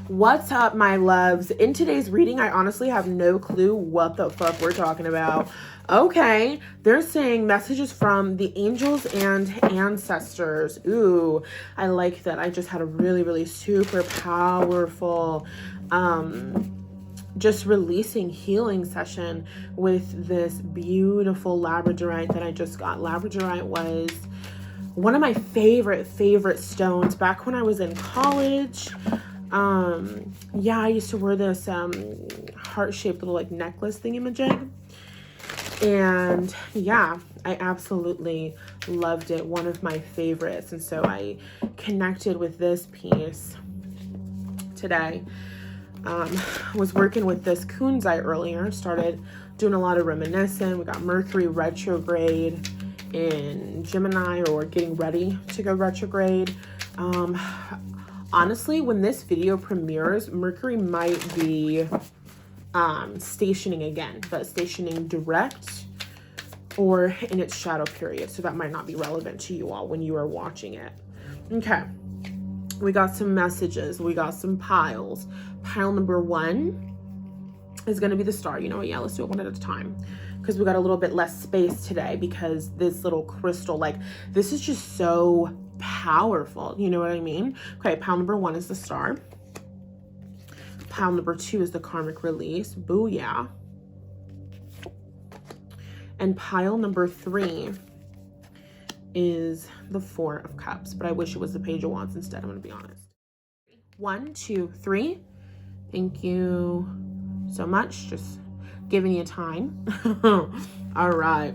What's up, my loves? In today's reading, I honestly have no clue what the fuck we're talking about. Okay, they're saying messages from the angels and ancestors. Ooh, I like that. I just had a really super powerful just releasing healing session with this beautiful labradorite that I just got. Labradorite was one of my favorite stones back when I was in college. Yeah, I used to wear this heart-shaped little like necklace thingamajig. And yeah, I absolutely loved it. One of my favorites. And so I connected with this piece today. Was working with this kunzite earlier, started doing a lot of reminiscing. We got Mercury retrograde in Gemini, or getting ready to go retrograde. Honestly, when this video premieres, Mercury might be stationing again, but stationing direct or in its shadow period. So that might not be relevant to you all when you are watching it. Okay. We got some messages. We got some piles. Pile number 1 is going to be the star. You know what? Yeah, let's do it one at a time, because we got a little bit less space today, because this little crystal, like, this is just so powerful. You know what I mean? Okay, pile number 1 is the star. Pile number 2 is the karmic release. Booyah. And pile number 3 is the 4 of Cups, but I wish it was the Page of Wands instead. I'm going to be honest. 1, 2, 3. Thank you so much. Just giving you time. All right.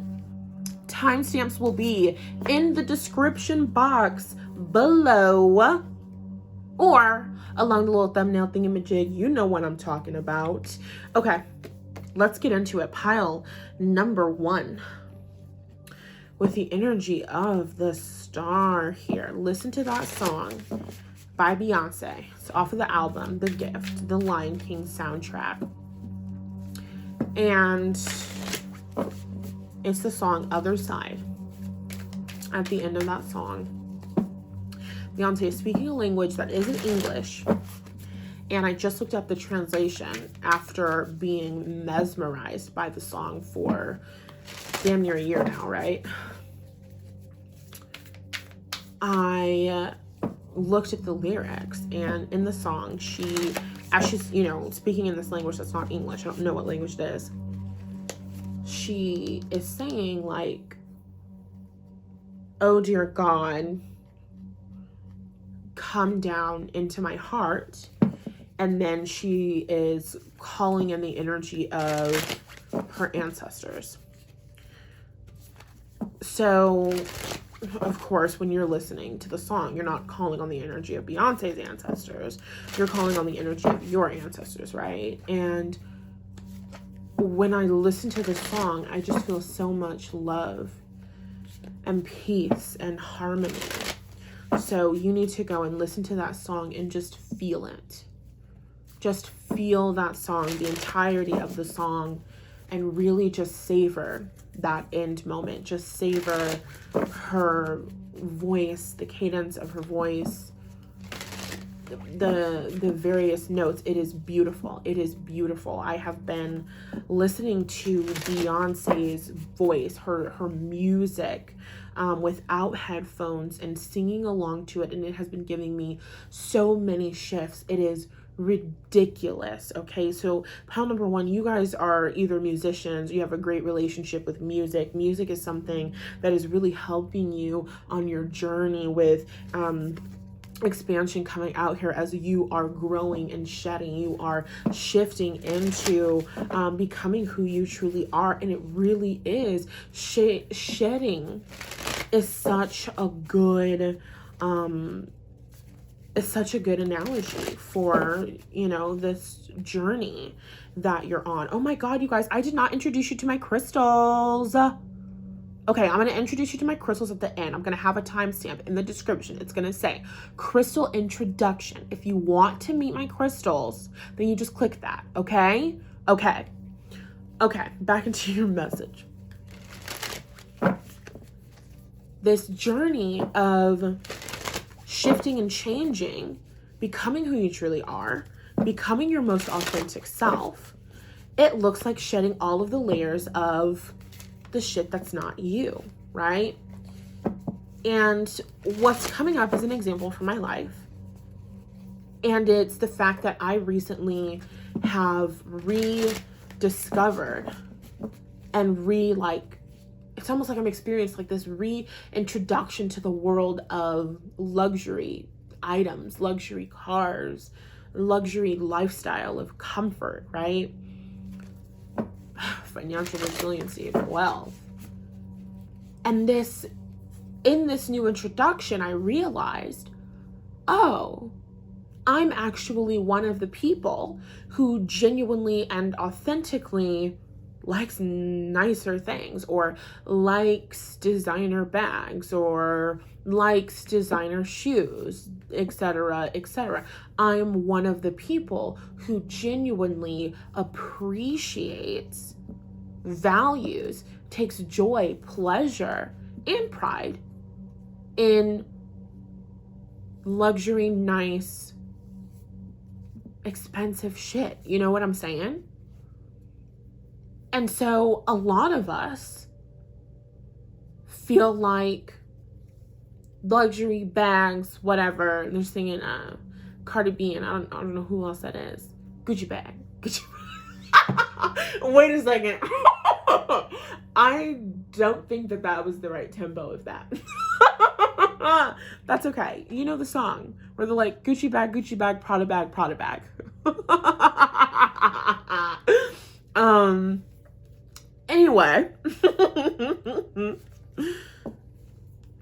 Timestamps will be in the description box below, or along the little thumbnail thingamajig. You know what I'm talking about. Okay, let's get into it. Pile number 1. With the energy of the star here. Listen to that song by Beyonce. It's off of the album, The Gift, the Lion King soundtrack. And it's the song Other Side. At the end of that song, Beyonce is speaking a language that isn't English. And I just looked up the translation after being mesmerized by the song for damn near a year now, right? I looked at the lyrics, and in the song, as she's, you know, speaking in this language that's not English, I don't know what language it is, she is saying, like, oh dear God, come down into my heart. And then she is calling in the energy of her ancestors. So, of course, when you're listening to the song, you're not calling on the energy of Beyonce's ancestors. You're calling on the energy of your ancestors, right? And when I listen to the song, I just feel so much love and peace and harmony. So you need to go and listen to that song and just feel it. Just feel that song, the entirety of the song, and really just savor that end moment. Just savor her voice, the cadence of her voice, the various notes. It is beautiful. It is beautiful. I have been listening to Beyonce's voice, her music, without headphones, and singing along to it, and it has been giving me so many shifts. It is ridiculous. Okay, so pile number 1, you guys are either musicians, you have a great relationship with music. Music is something that is really helping you on your journey with expansion coming out here as you are growing and shedding. You are shifting into becoming who you truly are, and it really is shedding is such a good analogy for, you know, this journey that you're on. Oh my God, you guys, I did not introduce you to my crystals. Okay, I'm going to introduce you to my crystals at the end. I'm going to have a timestamp in the description. It's going to say crystal introduction. If you want to meet my crystals, then you just click that. Okay, back into your message. This journey of shifting and changing becoming who you truly are, becoming your most authentic self, it looks like shedding all of the layers of the shit that's not you, right? And what's coming up is an example from my life. And it's the fact that I recently have rediscovered and it's almost like I'm experiencing like this reintroduction to the world of luxury items, luxury cars, luxury lifestyle of comfort, right? Financial resiliency, wealth. And in this new introduction, I realized, oh, I'm actually one of the people who genuinely and authentically likes nicer things, or likes designer bags, or likes designer shoes, etc., etc. I'm one of the people who genuinely appreciates, values, takes joy, pleasure, and pride in luxury, nice, expensive shit. You know what I'm saying? And so a lot of us feel like luxury bags, whatever. They're singing Cardi B, and I don't know who else that is. Gucci bag. Gucci bag. Wait a second. I don't think that was the right tempo of that. That's okay. You know the song where they're like, Gucci bag, Prada bag, Prada bag. Anyway,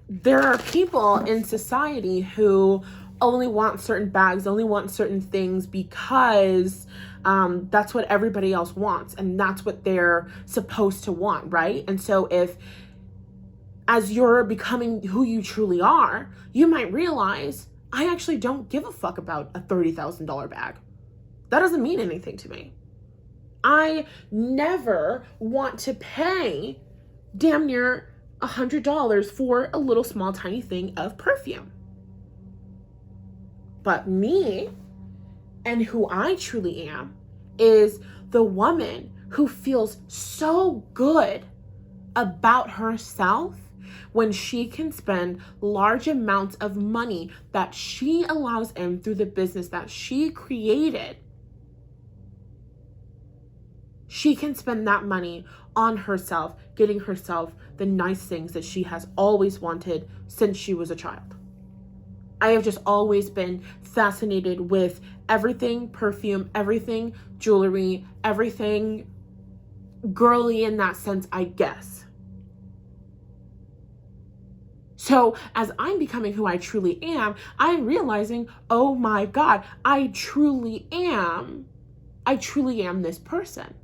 there are people in society who only want certain bags, only want certain things because that's what everybody else wants, and that's what they're supposed to want, right? And so as you're becoming who you truly are, you might realize, I actually don't give a fuck about a $30,000 bag. That doesn't mean anything to me. I never want to pay damn near $100 for a little small tiny thing of perfume. But me and who I truly am is the woman who feels so good about herself when she can spend large amounts of money that she allows in through the business that she created. She can spend that money on herself, getting herself the nice things that she has always wanted since she was a child. I have just always been fascinated with everything perfume, everything jewelry, everything girly in that sense, I guess. So as I'm becoming who I truly am, I'm realizing, oh my God, I truly am this person.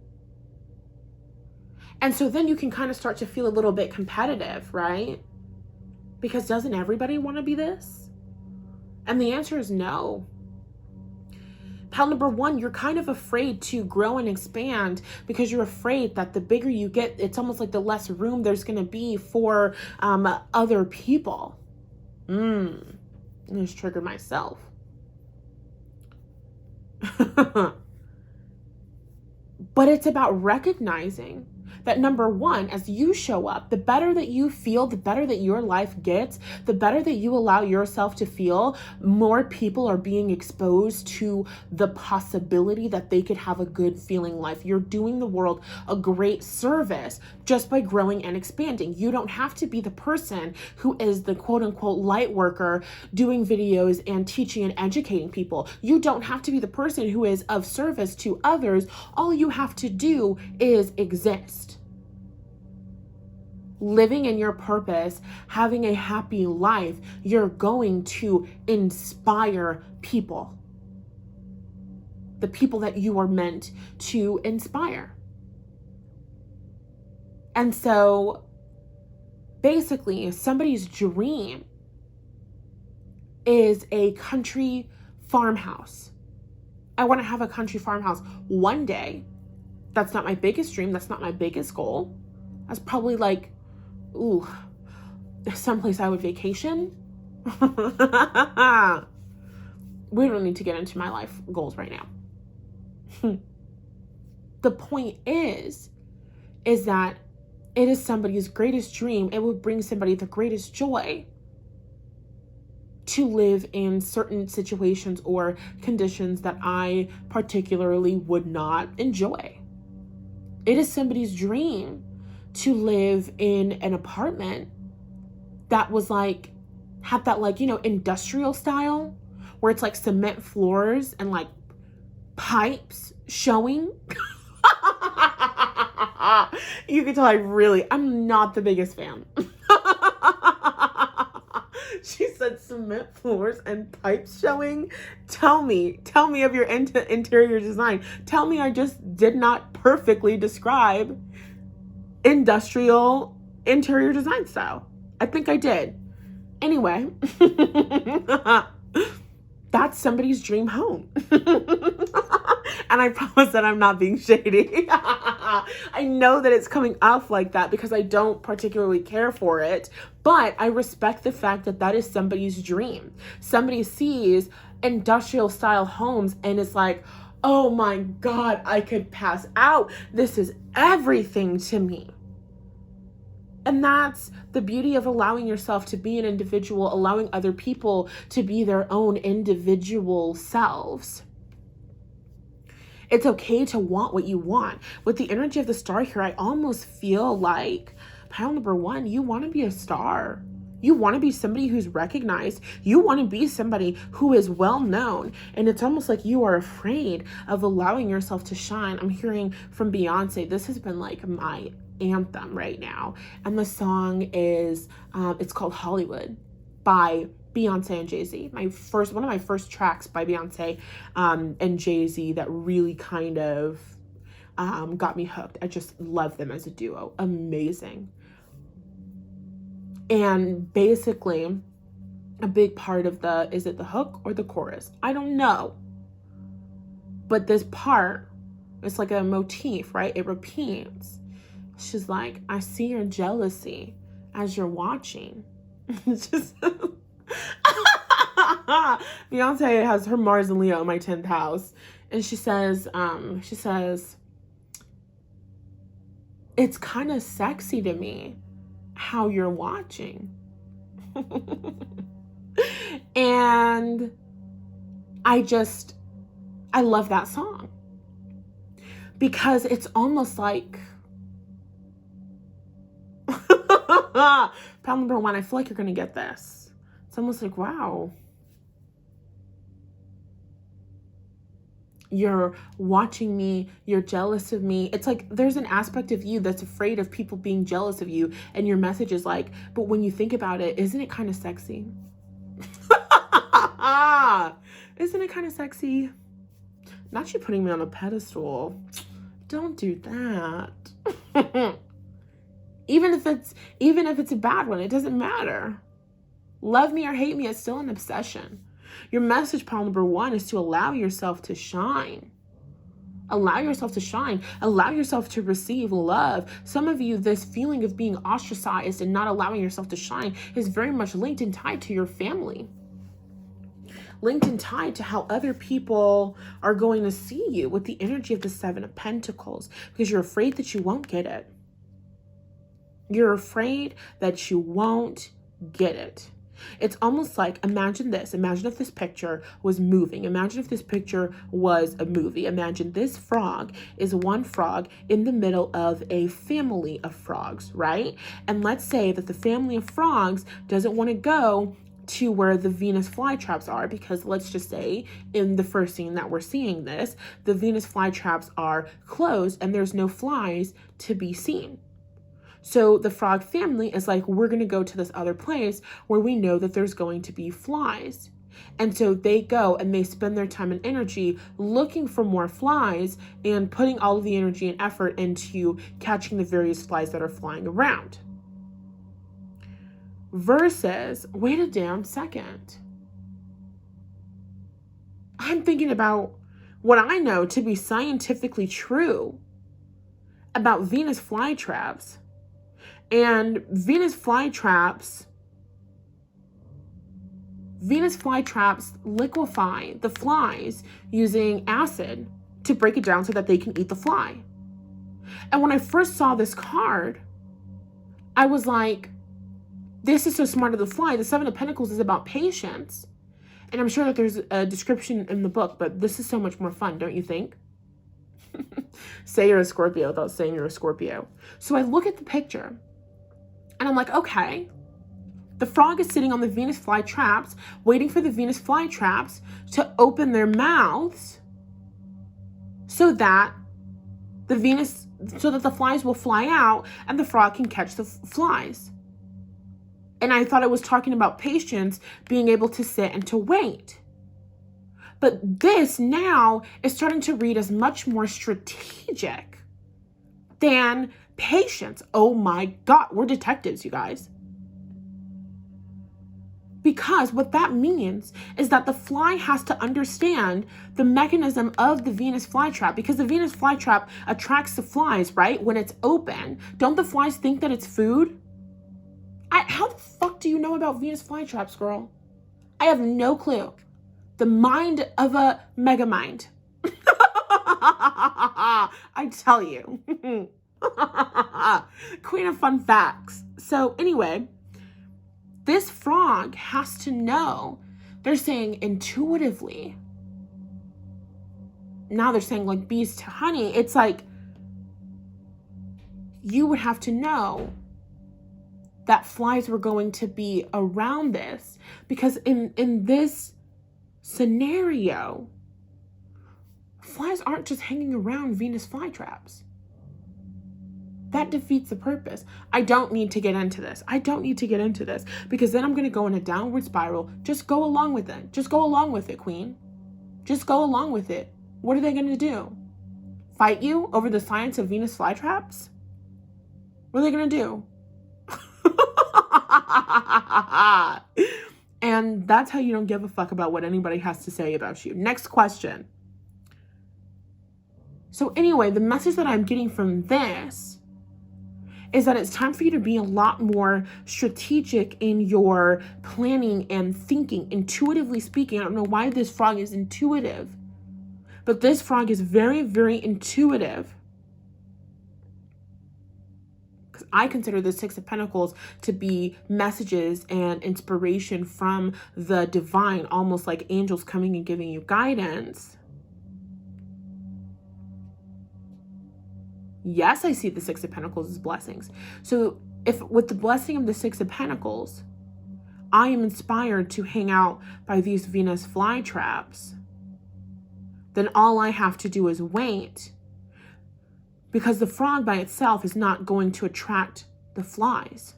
And so then you can kind of start to feel a little bit competitive, right? Because doesn't everybody want to be this? And the answer is no. Pal number one, you're kind of afraid to grow and expand because you're afraid that the bigger you get, it's almost like the less room there's going to be for other people. I just triggered myself. But it's about recognizing that number one, as you show up, the better that you feel, the better that your life gets, the better that you allow yourself to feel, more people are being exposed to the possibility that they could have a good feeling life. You're doing the world a great service just by growing and expanding. You don't have to be the person who is the quote unquote light worker doing videos and teaching and educating people. You don't have to be the person who is of service to others. All you have to do is exist. Living in your purpose, having a happy life, you're going to inspire people. The people that you are meant to inspire. And so basically, somebody's dream is a country farmhouse. I want to have a country farmhouse one day. That's not my biggest dream. That's not my biggest goal. That's probably like, someplace I would vacation. We don't need to get into my life goals right now. The point is that it is somebody's greatest dream. It would bring somebody the greatest joy to live in certain situations or conditions that I particularly would not enjoy. It is somebody's dream to live in an apartment that was like, had that like, you know, industrial style where it's like cement floors and like pipes showing. You can tell I'm not the biggest fan. She said cement floors and pipes showing. Tell me of your interior design. Tell me I just did not perfectly describe industrial interior design style. I think I did. Anyway, that's somebody's dream home. And I promise that I'm not being shady. I know that it's coming off like that because I don't particularly care for it, but I respect the fact that that is somebody's dream. Somebody sees industrial style homes and it's like, oh my God, I could pass out. This is everything to me. And that's the beauty of allowing yourself to be an individual, allowing other people to be their own individual selves. It's okay to want what you want. With the energy of the star here, I almost feel like, pile number one, you want to be a star. You want to be somebody who's recognized. You want to be somebody who is well known. And it's almost like you are afraid of allowing yourself to shine. I'm hearing from Beyonce, this has been like my anthem right now. And the song is, it's called Hollywood by Beyonce and Jay-Z. One of my first tracks by Beyonce and Jay-Z that really kind of got me hooked. I just love them as a duo. Amazing. And basically, a big part of is it the hook or the chorus? I don't know. But this part, it's like a motif, right? It repeats. She's like, I see your jealousy as you're watching. It's just... Beyonce has her Mars and Leo in my 10th house. And she says, it's kind of sexy to me how you're watching. And I love that song because it's almost like pal number one, I feel like you're gonna get this. It's almost like, wow, you're watching me, you're jealous of me. It's like there's an aspect of you that's afraid of people being jealous of you, and your message is like, but when you think about it, isn't it kind of sexy? Isn't it kind of sexy? Not you putting me on a pedestal. Don't do that. Even if it's a bad one, it doesn't matter. Love me or hate me, it's still an obsession. Your message, pile number one, is to allow yourself to shine. Allow yourself to shine. Allow yourself to receive love. Some of you, this feeling of being ostracized and not allowing yourself to shine is very much linked and tied to your family. Linked and tied to how other people are going to see you with the energy of the Seven of Pentacles, because you're afraid that you won't get it. You're afraid that you won't get it. It's almost like, imagine this. Imagine if this picture was moving. Imagine if this picture was a movie. Imagine this frog is one frog in the middle of a family of frogs, right? And let's say that the family of frogs doesn't want to go to where the Venus flytraps are, because let's just say in the first scene that we're seeing this, the Venus flytraps are closed and there's no flies to be seen. So the frog family is like, we're going to go to this other place where we know that there's going to be flies. And so they go and they spend their time and energy looking for more flies and putting all of the energy and effort into catching the various flies that are flying around. Versus, wait a damn second. I'm thinking about what I know to be scientifically true about Venus flytraps. And Venus flytraps Venus flytraps liquefy the flies using acid to break it down so that they can eat the fly. And when I first saw this card, I was like, this is so smart of the fly. The Seven of Pentacles is about patience. And I'm sure that there's a description in the book, but this is so much more fun, don't you think? Say you're a Scorpio without saying you're a Scorpio. So I look at the picture and I'm like, okay, the frog is sitting on the Venus flytraps, waiting for the Venus flytraps to open their mouths so that the flies will fly out and the frog can catch the flies. And I thought it was talking about patience, being able to sit and to wait. But this now is starting to read as much more strategic than patience. Oh my God, we're detectives, you guys. Because what that means is that the fly has to understand the mechanism of the Venus flytrap, because the Venus flytrap attracts the flies, right? When it's open, don't the flies think that it's food? How the fuck do you know about Venus flytraps, girl? I have no clue. The mind of a mega mind. I tell you. Queen of fun facts. So anyway, this frog has to know. They're saying intuitively. Now they're saying like bees to honey. It's like you would have to know that flies were going to be around this, because in this scenario, flies aren't just hanging around Venus flytraps. That defeats the purpose. I don't need to get into this. Because then I'm going to go in a downward spiral. Just go along with it. Just go along with it, Queen. Just go along with it. What are they going to do? Fight you over the science of Venus flytraps? What are they going to do? And that's how you don't give a fuck about what anybody has to say about you. Next question. So anyway, the message that I'm getting from this is that it's time for you to be a lot more strategic in your planning and thinking, intuitively speaking. I don't know why this frog is intuitive, but this frog is very, very intuitive. Because I consider the Six of Pentacles to be messages and inspiration from the divine, almost like angels coming and giving you guidance. Yes, I see the Six of Pentacles as blessings. So if with the blessing of the Six of Pentacles, I am inspired to hang out by these Venus flytraps, then all I have to do is wait. Because the frog by itself is not going to attract the flies.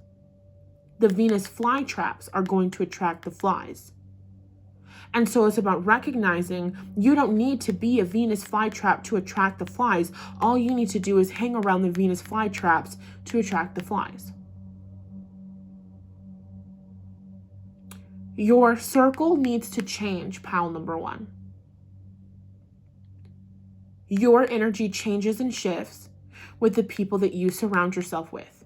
The Venus flytraps are going to attract the flies. And so it's about recognizing you don't need to be a Venus flytrap to attract the flies. All you need to do is hang around the Venus flytraps to attract the flies. Your circle needs to change, pile number one. Your energy changes and shifts with the people that you surround yourself with.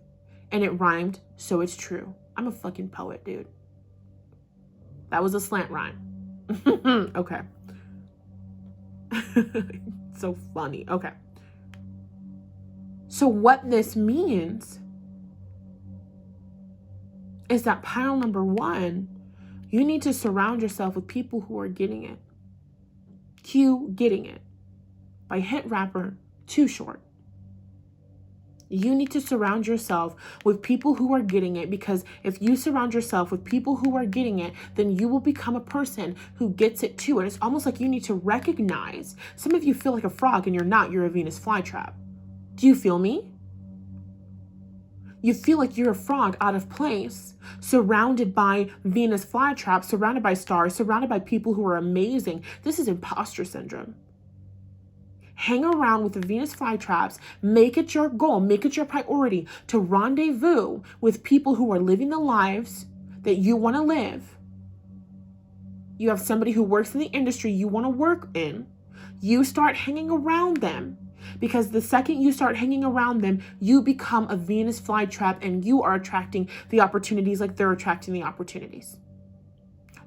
And it rhymed, so it's true. I'm a fucking poet, dude. That was a slant rhyme. Okay. So funny. Okay. So what this means is that pile number one, you need to surround yourself with people who are getting it. Q getting it. By hit rapper Too Short. You need to surround yourself with people who are getting it, because if you surround yourself with people who are getting it, then you will become a person who gets it too. And it's almost like you need to recognize. Some of you feel like a frog and you're not. You're a Venus flytrap. Do you feel me? You feel like you're a frog out of place, surrounded by Venus flytraps, surrounded by stars, surrounded by people who are amazing. This is imposter syndrome. Hang around with the Venus flytraps. Make it your goal, make it your priority to rendezvous with people who are living the lives that you want to live. You have somebody who works in the industry you want to work in. You start hanging around them, because the second you start hanging around them, you become a Venus flytrap and you are attracting the opportunities like they're attracting the opportunities.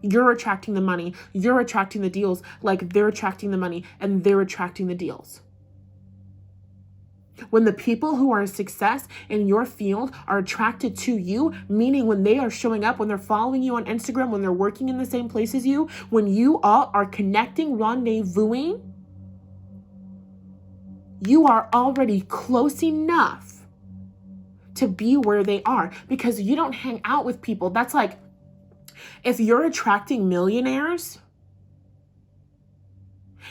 You're attracting the money. You're attracting the deals like they're attracting the money and they're attracting the deals. When the people who are a success in your field are attracted to you, meaning when they are showing up, when they're following you on Instagram, when they're working in the same place as you, when you all are connecting, rendezvousing, you are already close enough to be where they are, because you don't hang out with people. That's like, if you're attracting millionaires,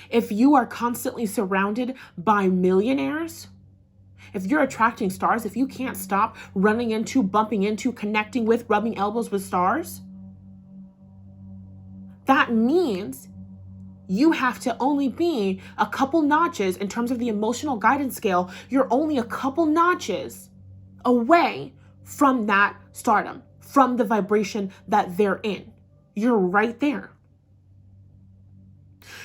if you are constantly surrounded by millionaires, if you're attracting stars, if you can't stop running into, bumping into, connecting with, rubbing elbows with stars, that means you have to only be a couple notches in terms of the emotional guidance scale. You're only a couple notches away from that stardom, from the vibration that they're in. You're right there.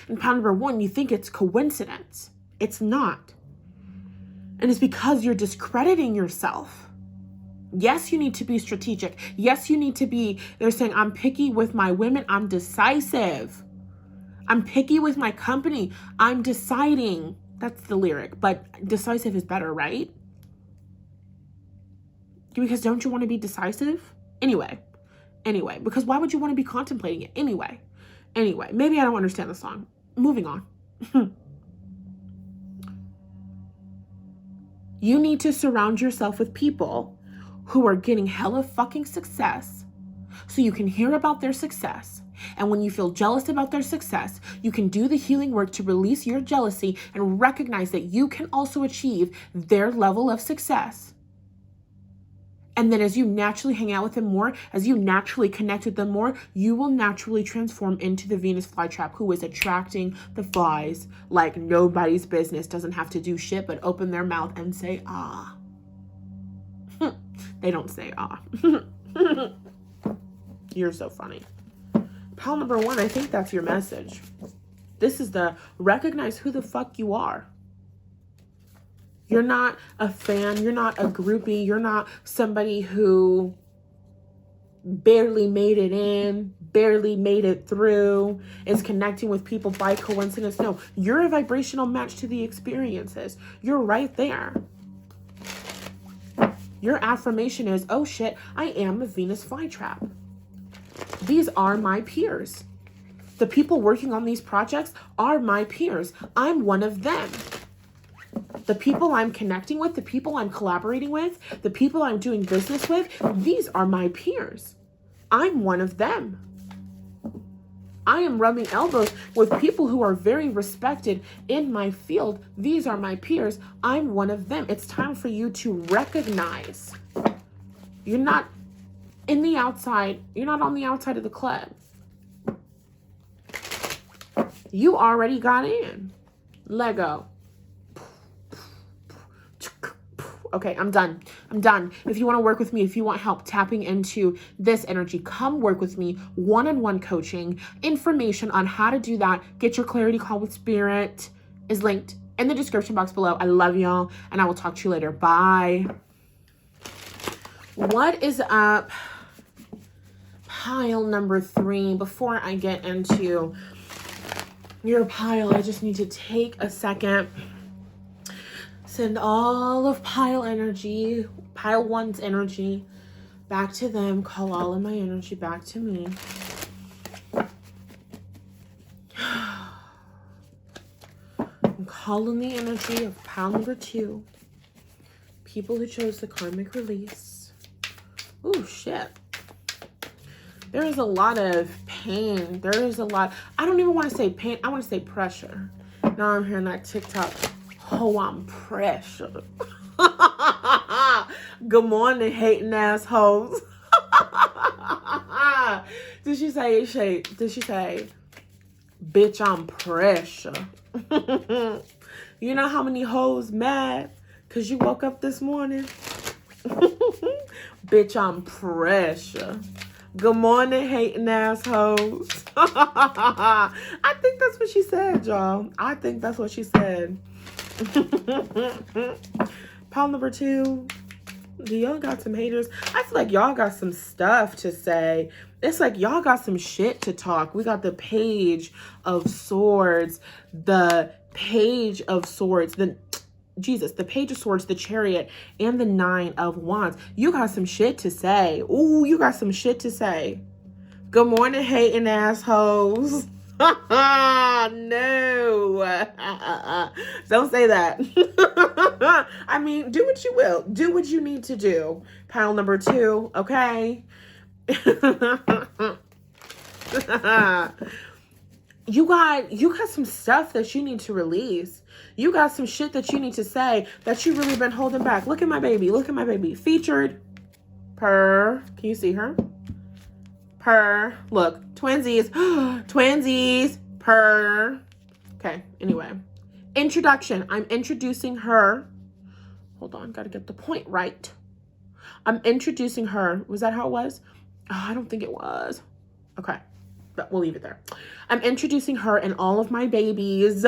And pile number 1, you think it's coincidence. It's not. And it's because you're discrediting yourself. Yes, you need to be strategic. Yes, you need to be, they're saying, I'm picky with my women. I'm decisive. I'm picky with my company. I'm deciding. That's the lyric, but decisive is better, right? Because don't you want to be decisive? Anyway, because why would you want to be contemplating it? Anyway, maybe I don't understand the song. Moving on. You need to surround yourself with people who are getting hella fucking success so you can hear about their success. And when you feel jealous about their success, you can do the healing work to release your jealousy and recognize that you can also achieve their level of success. And then as you naturally hang out with them more, as you naturally connect with them more, you will naturally transform into the Venus flytrap who is attracting the flies like nobody's business. Doesn't have to do shit but open their mouth and say, ah. They don't say, ah. You're so funny. Pile number 1, I think that's your message. This is the recognize who the fuck you are. You're not a fan. You're not a groupie. You're not somebody who barely made it in, barely made it through, is connecting with people by coincidence. No, you're a vibrational match to the experiences. You're right there. Your affirmation is, oh shit, I am a Venus flytrap. These are my peers. The people working on these projects are my peers. I'm one of them. The people I'm connecting with, the people I'm collaborating with, the people I'm doing business with, these are my peers. I'm one of them. I am rubbing elbows with people who are very respected in my field. These are my peers. I'm one of them. It's time for you to recognize. You're not in the outside. You're not on the outside of the club. You already got in. Lego. Okay, I'm done. If you want to work with me, if you want help tapping into this energy, come work with me. One-on-one coaching. Information on how to do that. Get your clarity call with Spirit is linked in the description box below. I love y'all, and I will talk to you later. Bye. What is up? Pile number 3. Before I get into your pile, I just need to take a second. Send all of pile energy, pile 1's energy back to them. Call all of my energy back to me. I'm calling the energy of pile number 2. People who chose the karmic release. Oh, shit. There is a lot of pain. There is a lot. I don't even want to say pain. I want to say pressure. Now I'm hearing that TikTok. Oh, I'm pressure. Good morning, hating assholes. Did she say, bitch, I'm pressure? You know how many hoes mad because you woke up this morning? Bitch, I'm pressure. Good morning, hating assholes. I think that's what she said, y'all. I think that's what she said. Pile number 2. Do y'all got some haters? I feel like y'all got some stuff to say. It's like y'all got some shit to talk. We got the Page of Swords, the Page of Swords, the Page of Swords, the Chariot, and the Nine of Wands. You got some shit to say. Ooh, you got some shit to say. Good morning, hating assholes. No. Don't say that. I mean, do what you will. Do what you need to do. Pile number 2, okay? You got some stuff that you need to release. You got some shit that you need to say that you really been holding back. Look at my baby. Look at my baby. Featured. Purr. Can you see her? Purr. Look. Twinsies. Twinsies. Purr. Okay. Anyway. Introduction. I'm introducing her. Hold on. Got to get the point right. I'm introducing her. Was that how it was? Oh, I don't think it was. Okay. But we'll leave it there. I'm introducing her and all of my babies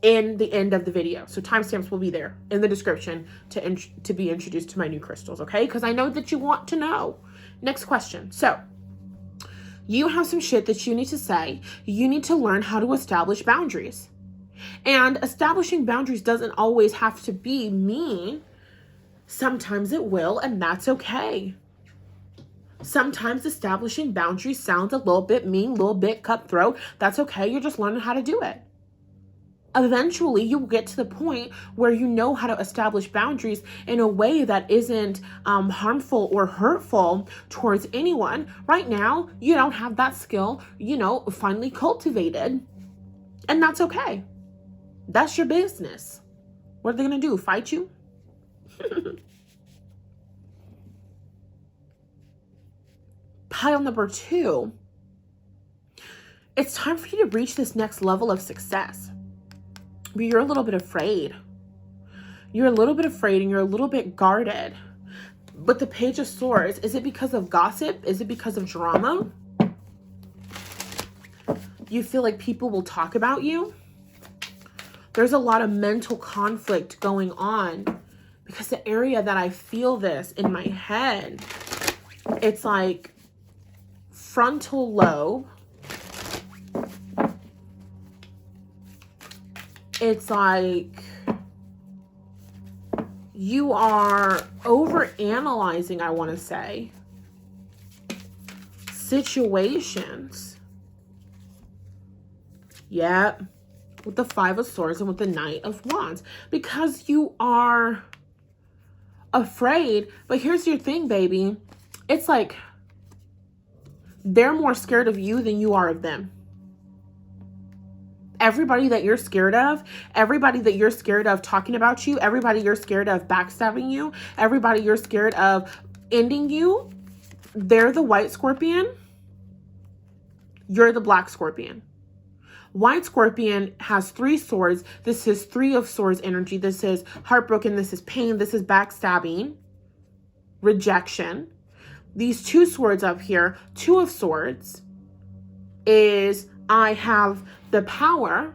in the end of the video. So timestamps will be there in the description to be introduced to my new crystals, okay? Because I know that you want to know. Next question. So you have some shit that you need to say. You need to learn how to establish boundaries. And establishing boundaries doesn't always have to be mean. Sometimes it will, and that's okay. Sometimes establishing boundaries sounds a little bit mean, a little bit cutthroat. That's okay. You're just learning how to do it. Eventually, you will get to the point where you know how to establish boundaries in a way that isn't harmful or hurtful towards anyone. Right now, you don't have that skill, finally cultivated. And that's okay. That's your business. What are they going to do? Fight you? Pile number 2. It's time for you to reach this next level of success. But you're a little bit afraid. You're a little bit afraid and you're a little bit guarded. But the Page of Swords, is it because of gossip? Is it because of drama? You feel like people will talk about you? There's a lot of mental conflict going on because the area that I feel this in my head, it's like frontal lobe. It's like you are overanalyzing, I want to say, situations. Yep. With the Five of Swords and with the Knight of Wands. Because you are afraid. But here's your thing, baby. It's like they're more scared of you than you are of them. Everybody that you're scared of, everybody that you're scared of talking about you, everybody you're scared of backstabbing you, everybody you're scared of ending you, they're the white scorpion. You're the black scorpion. White scorpion has 3 swords. This is 3 of swords energy. This is heartbroken. This is pain. This is backstabbing, rejection. These 2 swords up here, 2 of swords, is I have the power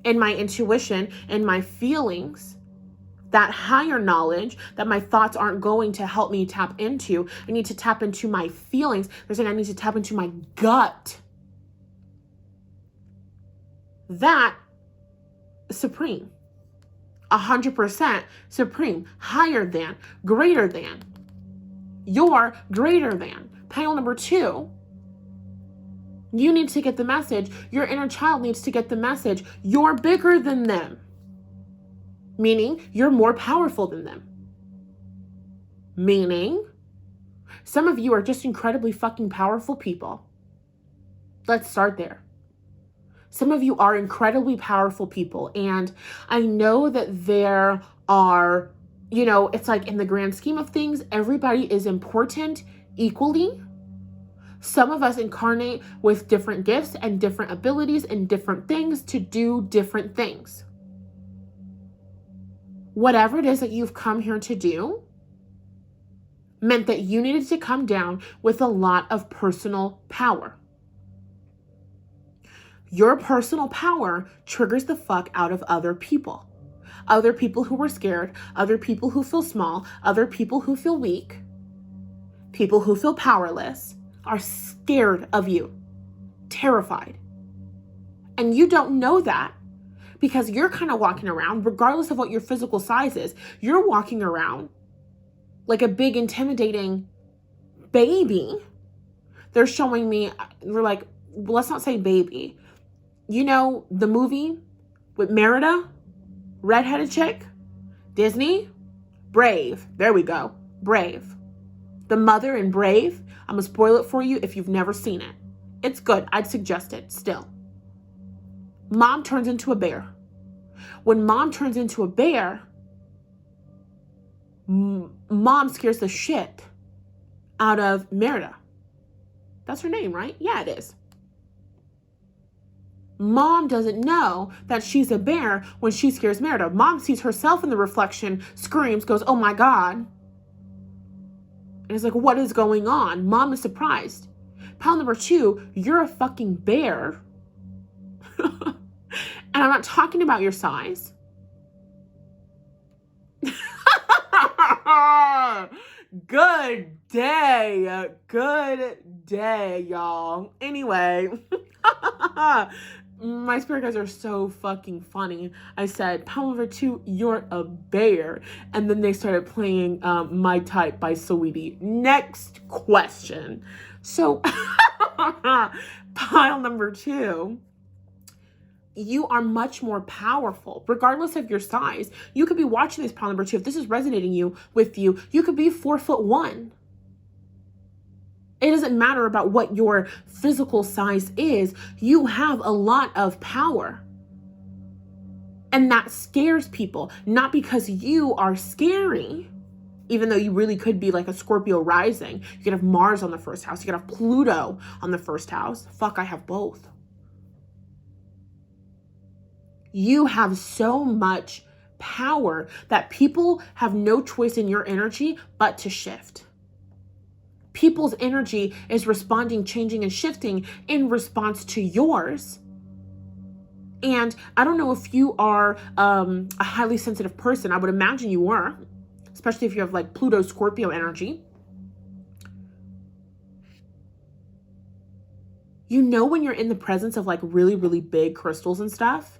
in my intuition and my feelings, that higher knowledge that my thoughts aren't going to help me tap into. I need to tap into my feelings. They're saying I need to tap into my gut. That supreme, 100% supreme, higher than, greater than. You're greater than. Pile number 2. You need to get the message. Your inner child needs to get the message. You're bigger than them. Meaning you're more powerful than them. Meaning some of you are just incredibly fucking powerful people. Let's start there. Some of you are incredibly powerful people. And I know that there are, it's like in the grand scheme of things, everybody is important equally. Some of us incarnate with different gifts and different abilities and different things to do different things. Whatever it is that you've come here to do meant that you needed to come down with a lot of personal power. Your personal power triggers the fuck out of other people. Other people who are scared, other people who feel small, other people who feel weak, people who feel powerless are scared of you, terrified. And you don't know that because you're kind of walking around, regardless of what your physical size is, you're walking around like a big, intimidating baby. They're showing me, they're like, well, let's not say baby. You know, the movie with Merida, redheaded chick, Disney, Brave. There we go. Brave. The mother in Brave. I'm going to spoil it for you if you've never seen it. It's good. I'd suggest it still. Mom turns into a bear. When mom turns into a bear, mom scares the shit out of Merida. That's her name, right? Yeah, it is. Mom doesn't know that she's a bear when she scares Merida. Mom sees herself in the reflection, screams, goes, oh my God. And it's like, what is going on? Mom is surprised. Pile number 2, you're a fucking bear. And I'm not talking about your size. Good day. Good day, y'all. Anyway, my spirit guys are so fucking funny. I said, pile number 2, you're a bear. And then they started playing My Type by Saweetie. Next question. So, pile number 2. You are much more powerful, regardless of your size. You could be watching this pile number 2. If this is resonating with you, you could be 4'1". It doesn't matter about what your physical size is. You have a lot of power. And that scares people, not because you are scary, even though you really could be like a Scorpio rising. You could have Mars on the first house. You could have Pluto on the first house. Fuck, I have both. You have so much power that people have no choice in your energy but to shift. People's energy is responding, changing, and shifting in response to yours. And I don't know if you are a highly sensitive person. I would imagine you are, especially if you have like Pluto Scorpio energy. You know when you're in the presence of like really, really big crystals and stuff?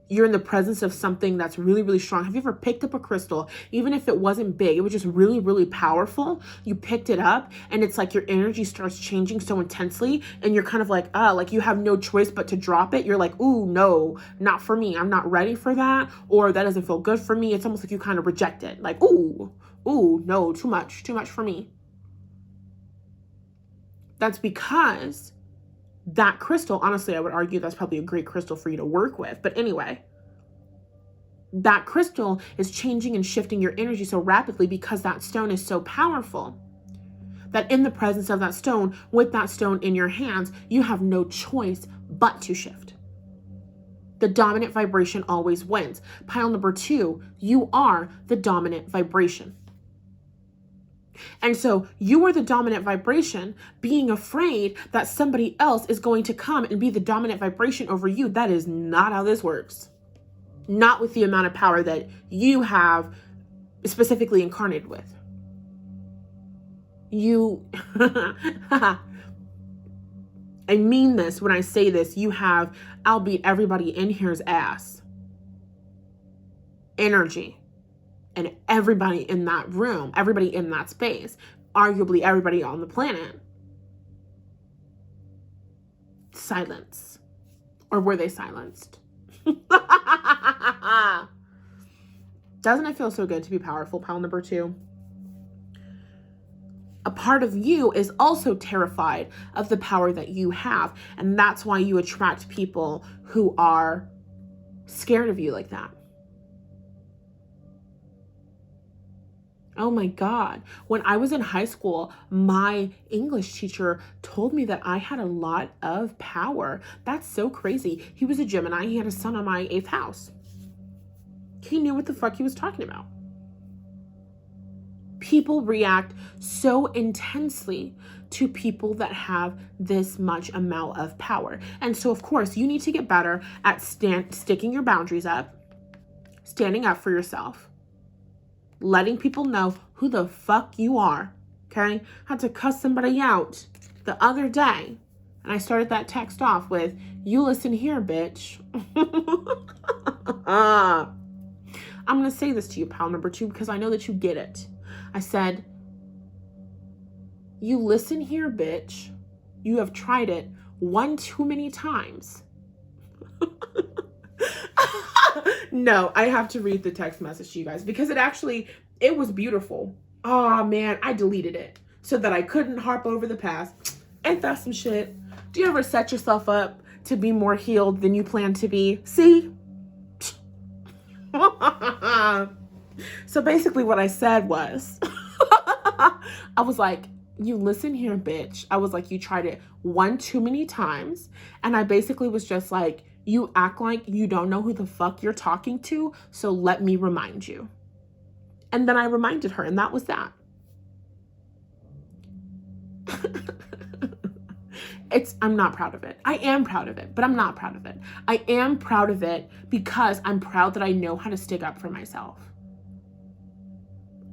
You're in the presence of something that's really, really strong. Have you ever picked up a crystal, even if it wasn't big, it was just really, really powerful? You picked it up and it's like your energy starts changing so intensely and you're kind of like, like you have no choice but to drop it. You're like, ooh, no, not for me. I'm not ready for that. Or that doesn't feel good for me. It's almost like you kind of reject it. Like, ooh, no, too much for me. That's because that crystal, honestly, I would argue that's probably a great crystal for you to work with. But anyway, that crystal is changing and shifting your energy so rapidly because that stone is so powerful that in the presence of that stone, with that stone in your hands, you have no choice but to shift. The dominant vibration always wins. Pile number 2, you are the dominant vibration. And so you are the dominant vibration, being afraid that somebody else is going to come and be the dominant vibration over you. That is not how this works. Not with the amount of power that you have specifically incarnated with. I mean this when I say this, you have, I'll beat everybody in here's ass. Energy. And everybody in that room, everybody in that space, arguably everybody on the planet, silence. Or were they silenced? Doesn't it feel so good to be powerful, pile number 2? A part of you is also terrified of the power that you have. And that's why you attract people who are scared of you like that. Oh my God. When I was in high school, my English teacher told me that I had a lot of power. That's so crazy. He was a Gemini. He had a sun on my 8th house. He knew what the fuck he was talking about. People react so intensely to people that have this much amount of power. And so, of course, you need to get better at sticking your boundaries up, standing up for yourself, letting people know who the fuck you are, okay? I had to cuss somebody out the other day, and I started that text off with, "You listen here, bitch." I'm going to say this to you, pal number 2, because I know that you get it. I said, "You listen here, bitch. You have tried it one too many times." No, I have to read the text message to you guys because it was beautiful. Oh man, I deleted it so that I couldn't harp over the past. Ain't that some shit? Do you ever set yourself up to be more healed than you plan to be? See? So basically what I said was, I was like, "You listen here, bitch." I was like, "You tried it one too many times." And I basically was just like, "You act like you don't know who the fuck you're talking to, so let me remind you." And then I reminded her, and that was that. I'm not proud of it. I am proud of it, but I'm not proud of it. I am proud of it because I'm proud that I know how to stick up for myself.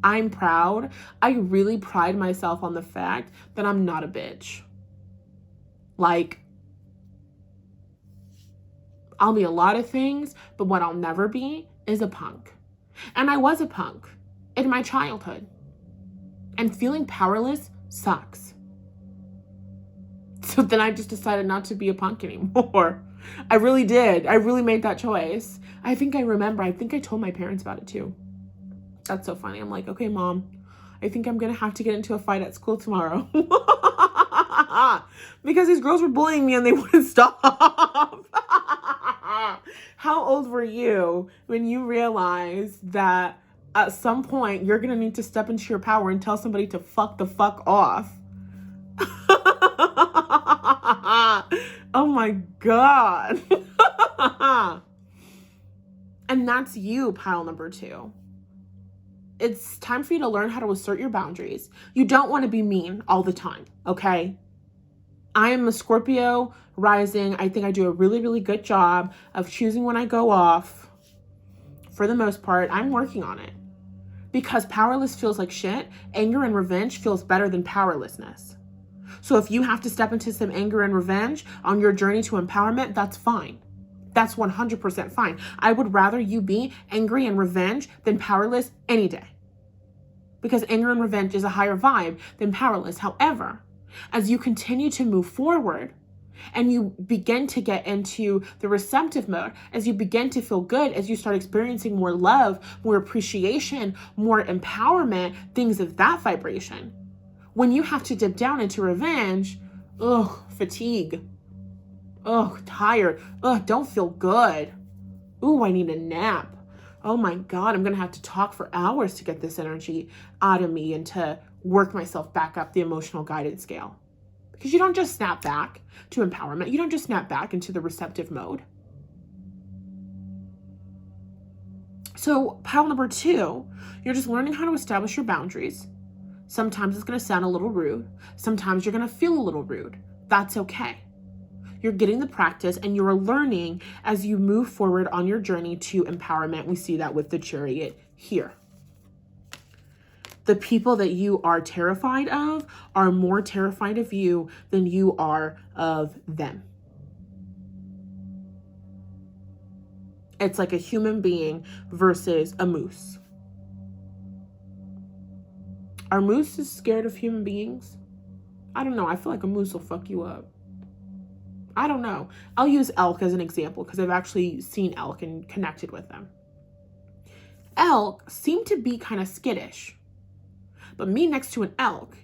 I'm proud. I really pride myself on the fact that I'm not a bitch. Like, I'll be a lot of things, but what I'll never be is a punk. And I was a punk in my childhood. And feeling powerless sucks. So then I just decided not to be a punk anymore. I really did. I really made that choice. I think I told my parents about it too. That's so funny. I'm like, "Okay, Mom, I think I'm going to have to get into a fight at school tomorrow." Because these girls were bullying me and they wouldn't stop. How old were you when you realized that at some point you're going to need to step into your power and tell somebody to fuck the fuck off? Oh my God. And that's you, pile number 2. It's time for you to learn how to assert your boundaries. You don't want to be mean all the time, okay? I am a Scorpio rising. I think I do a really, really good job of choosing when I go off. For the most part, I'm working on it. Because powerless feels like shit, anger and revenge feels better than powerlessness. So if you have to step into some anger and revenge on your journey to empowerment, that's fine. That's 100% fine. I would rather you be angry and revenge than powerless any day. Because anger and revenge is a higher vibe than powerless. However, as you continue to move forward and you begin to get into the receptive mode, as you begin to feel good, as you start experiencing more love, more appreciation, more empowerment, things of that vibration, when you have to dip down into revenge, fatigue. Tired. Don't feel good. I need a nap. Oh my God, I'm going to have to talk for hours to get this energy out of me and to work myself back up the emotional guidance scale. Because you don't just snap back to empowerment. You don't just snap back into the receptive mode. So pile number 2, you're just learning how to establish your boundaries. Sometimes it's going to sound a little rude. Sometimes you're going to feel a little rude. That's okay. You're getting the practice and you're learning as you move forward on your journey to empowerment. We see that with the Chariot here. The people that you are terrified of are more terrified of you than you are of them. It's like a human being versus a moose. Are mooses scared of human beings? I don't know. I feel like a moose will fuck you up. I don't know. I'll use elk as an example because I've actually seen elk and connected with them. Elk seem to be kind of skittish. But me next to an elk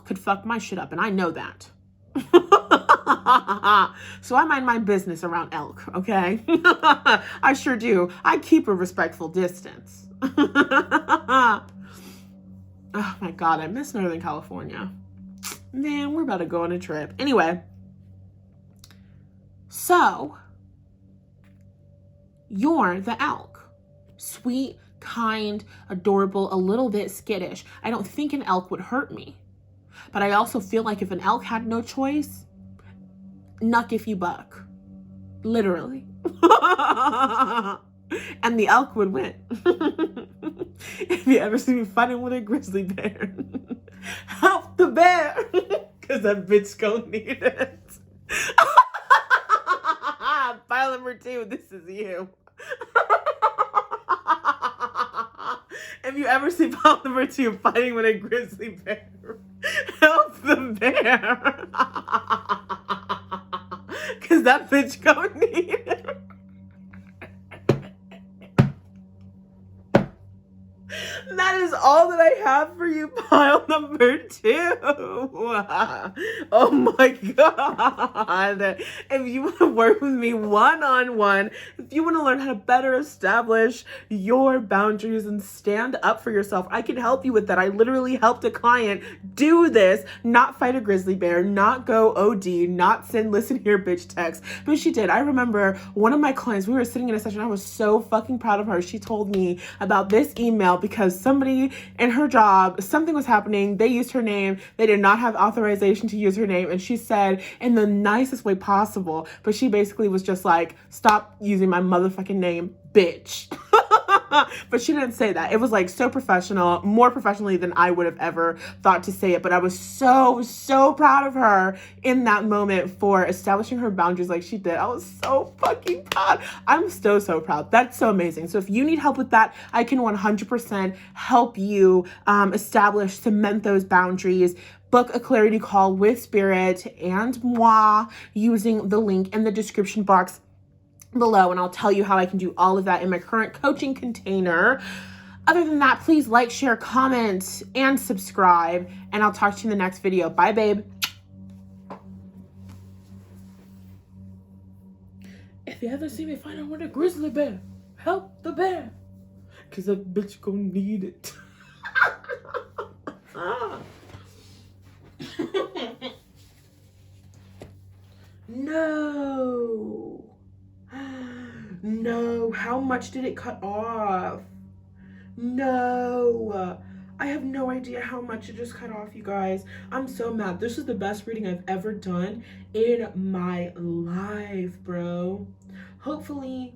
could fuck my shit up, and I know that. So I mind my business around elk, okay? I sure do. I keep a respectful distance. Oh my God, I miss Northern California. Man, we're about to go on a trip. Anyway. So, you're the elk. Sweet, kind, adorable, a little bit skittish. I don't think an elk would hurt me. But I also feel like if an elk had no choice, nuck if you buck. Literally. And the elk would win. If you ever see me fighting with a grizzly bear, help the bear, because that bitch gonna need it. File number 2, this is you. If you ever see file number 2 fighting with a grizzly bear, help the bear. Because that bitch gonna need it. That is all that I have for you, pile number 2. Oh my God. If you want to work with me one-on-one, if you want to learn how to better establish your boundaries and stand up for yourself, I can help you with that. I literally helped a client do this, not fight a grizzly bear, not go OD, not send listen here bitch text, but she did. I remember one of my clients, we were sitting in a session, I was so fucking proud of her. She told me about this email because somebody in her job, something was happening. They used her name. They did not have authorization to use her name. And she said in the nicest way possible, but she basically was just like, stop using my motherfucking name, bitch. But she didn't say that. It was like so professional, more professionally than I would have ever thought to say it. But I was so proud of her in that moment for establishing her boundaries like she did. I was so fucking proud. I'm so proud. That's so amazing. So if you need help with that, I can 100% help you establish, cement those boundaries. Book a clarity call with Spirit and moi using the link in the description box below, and I'll tell you how I can do all of that in my current coaching container. Other than that, please like, share, comment, and subscribe, and I'll talk to you in the next video. Bye, babe. If you ever see me fighting with a grizzly bear, help the bear, because that bitch gonna need it. No. No, how much did it cut off? No, I have no idea how much it just cut off, you guys. I'm so mad. This is the best reading I've ever done in my life, bro. Hopefully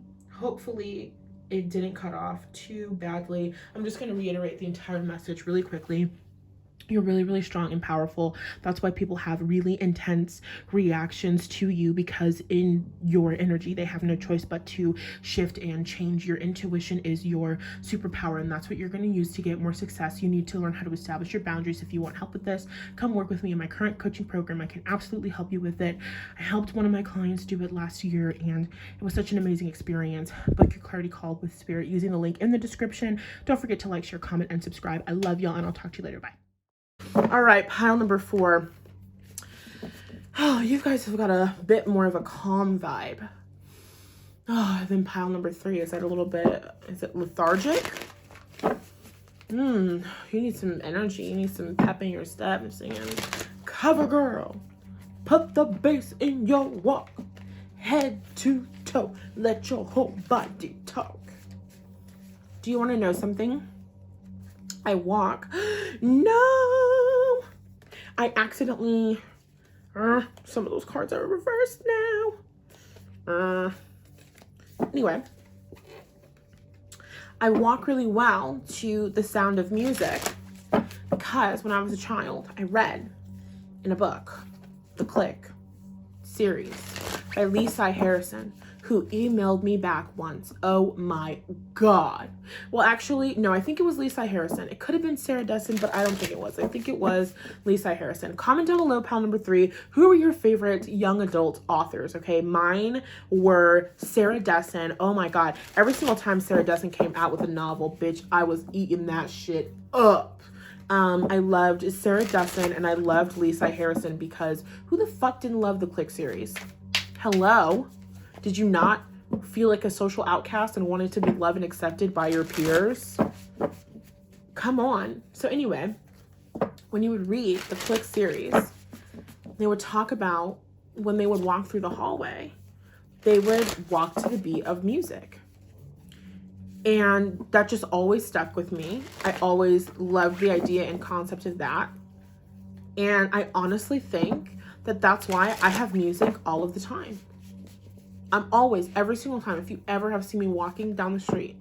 it didn't cut off too badly. I'm just gonna reiterate the entire message really quickly. You're really strong and powerful. That's why people have really intense reactions to you, because in your energy, they have no choice but to shift and change. Your intuition is your superpower, and that's what you're going to use to get more success. You need to learn how to establish your boundaries. If you want help with this, come work with me in my current coaching program. I can absolutely help you with it. I helped one of my clients do it last year, and it was such an amazing experience. Book your clarity call with Spirit using the link in the description. Don't forget to like, share, comment, and subscribe. I love y'all, and I'll talk to you later. Bye. All right, pile number 4. Oh, you guys have got a bit more of a calm vibe. Oh, then pile number 3, is that a little bit, is it lethargic? You need some energy. You need some pep in your step. I'm singing, cover girl, put the bass in your walk, head to toe, let your whole body talk. Do you want to know something? I walk. No, I accidentally, some of those cards are reversed now. Anyway, I walk really well to the sound of music because when I was a child, I read in a book, The Click series by Lisa Harrison, who emailed me back once. Oh my God. Well, actually, no, I think it was Lisa Harrison. It could have been Sarah Dessen, but I don't think it was. I think it was Lisa Harrison. Comment down below, pile number 3, who are your favorite young adult authors? Okay, mine were Sarah Dessen. Oh my God. Every single time Sarah Dessen came out with a novel, bitch, I was eating that shit up. I loved Sarah Dessen and I loved Lisa Harrison, because who the fuck didn't love the Click series? Hello? Did you not feel like a social outcast and wanted to be loved and accepted by your peers? Come on. So anyway, when you would read the Click series, they would talk about when they would walk through the hallway, they would walk to the beat of music. And that just always stuck with me. I always loved the idea and concept of that. And I honestly think that that's why I have music all of the time. I'm always, every single time, if you ever have seen me walking down the street,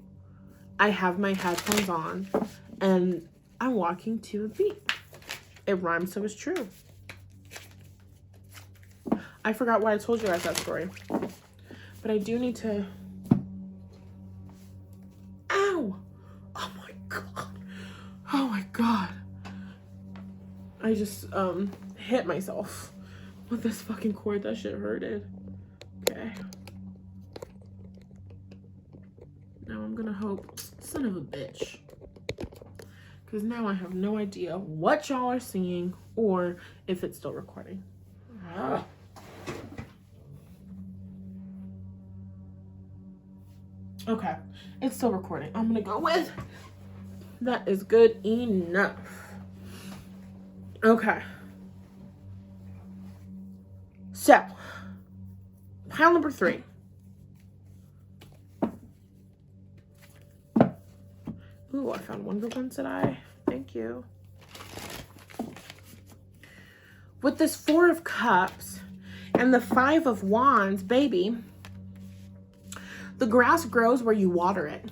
I have my headphones on and I'm walking to a beat. It rhymes, so it's true. I forgot why I told you guys that story. But I do need to... Ow! Oh my God. Oh my God. I just hit myself with this fucking cord. That shit hurted. Okay. Now I'm gonna hope... Son of a bitch. Because now I have no idea what y'all are singing or if it's still recording. Ah. Okay, it's still recording. I'm gonna go with that is good enough. Okay. So, pile number 3. Ooh, I found one good one today. Thank you. With this 4 of Cups and the 5 of Wands, baby, the grass grows where you water it.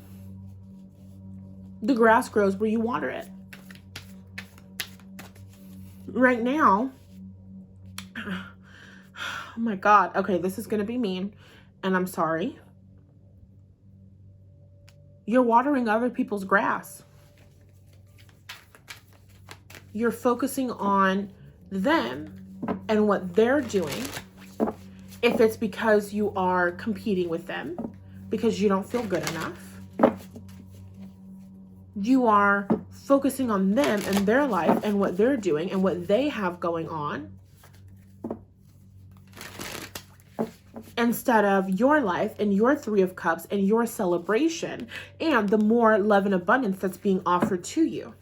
The grass grows where you water it. Right now, oh my God. Okay, this is going to be mean, and I'm sorry. You're watering other people's grass. You're focusing on them and what they're doing. If it's because you are competing with them, because you don't feel good enough, you are focusing on them and their life and what they're doing and what they have going on, instead of your life and your 3 of Cups and your celebration and the more love and abundance that's being offered to you.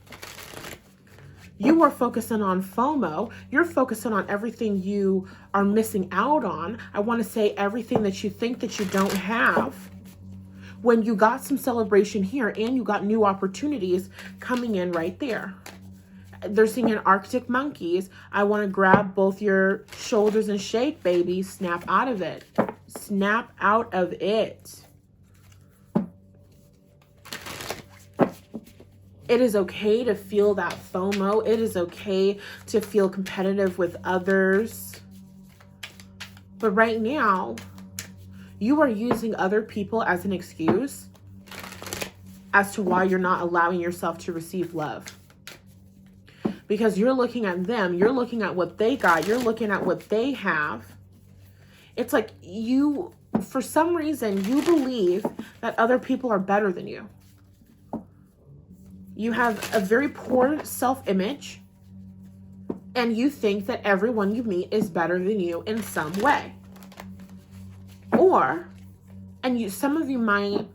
You are focusing on FOMO. You're focusing on everything you are missing out on. I want to say everything that you think that you don't have, when you got some celebration here and you got new opportunities coming in right there. They're singing Arctic Monkeys. I want to grab both your shoulders and shake, baby. Snap out of it. Snap out of it. It is okay to feel that FOMO. It is okay to feel competitive with others. But right now, you are using other people as an excuse as to why you're not allowing yourself to receive love. Because you're looking at them, you're looking at what they got, you're looking at what they have. It's like you, for some reason, you believe that other people are better than you. You have a very poor self-image, and you think that everyone you meet is better than you in some way. Or, and you, some of you might,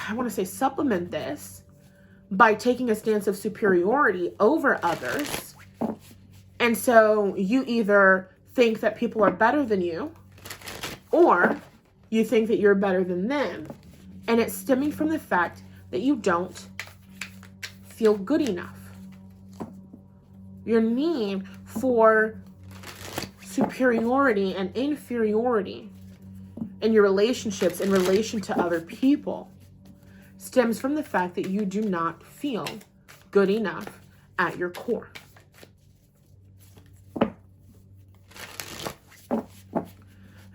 I want to say, supplement this by taking a stance of superiority over others. And so you either think that people are better than you, or you think that you're better than them. And it's stemming from the fact that you don't feel good enough. Your need for superiority and inferiority in your relationships in relation to other people stems from the fact that you do not feel good enough at your core.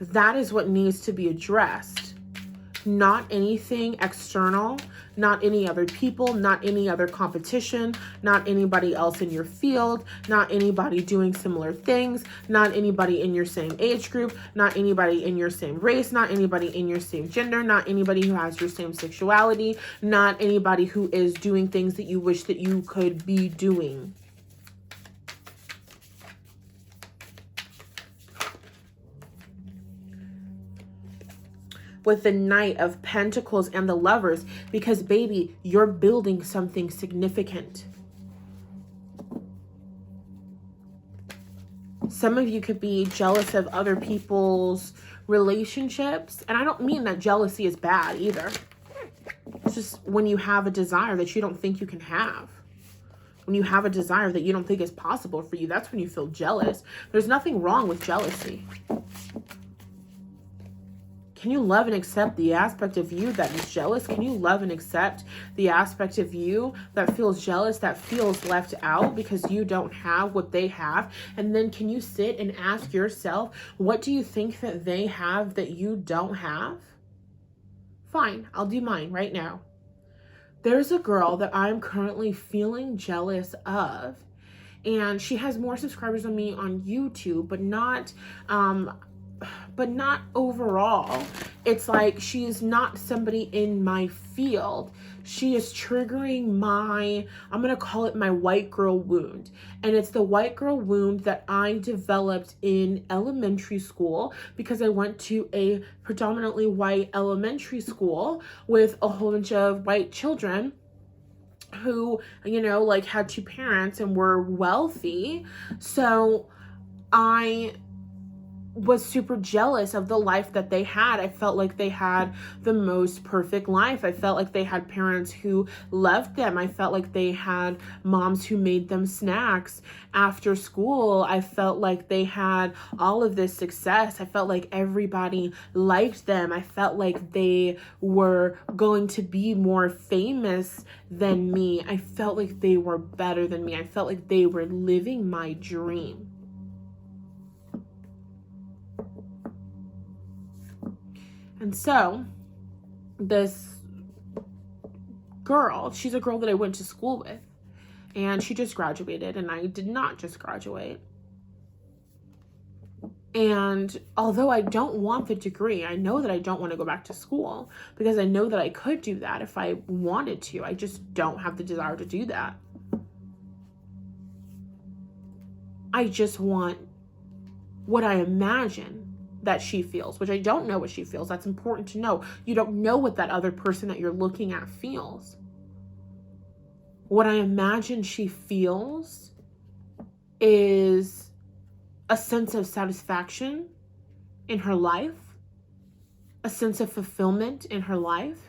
That is what needs to be addressed. Not anything external, not any other people, not any other competition, not anybody else in your field, not anybody doing similar things, not anybody in your same age group, not anybody in your same race, not anybody in your same gender, not anybody who has your same sexuality, not anybody who is doing things that you wish that you could be doing. With the Knight of Pentacles and the Lovers, because baby, you're building something significant. Some of you could be jealous of other people's relationships, and I don't mean that jealousy is bad either. It's just when you have a desire that you don't think you can have. When you have a desire that you don't think is possible for you, that's when you feel jealous. There's nothing wrong with jealousy. Can you love and accept the aspect of you that is jealous? Can you love and accept the aspect of you that feels jealous, that feels left out because you don't have what they have? And then can you sit and ask yourself, what do you think that they have that you don't have? Fine, I'll do mine right now. There's a girl that I'm currently feeling jealous of, and she has more subscribers than me on YouTube, but not overall. It's like she is not somebody in my field. She is triggering my, I'm going to call it my white girl wound. And it's the white girl wound that I developed in elementary school because I went to a predominantly white elementary school with a whole bunch of white children who, you know, like had two parents and were wealthy. So I was super jealous of the life that they had. I felt like they had the most perfect life. I felt like they had parents who loved them. I felt like they had moms who made them snacks after school. I felt like they had all of this success. I felt like everybody liked them. I felt like they were going to be more famous than me. I felt like they were better than me. I felt like they were living my dream. And so this girl, she's a girl that I went to school with, and she just graduated, and I did not just graduate. And although I don't want the degree, I know that I don't want to go back to school because I know that I could do that if I wanted to. I just don't have the desire to do that. I just want what I imagine that she feels, which I don't know what she feels. That's important to know. You don't know what that other person that you're looking at feels. What I imagine she feels is a sense of satisfaction in her life, a sense of fulfillment in her life,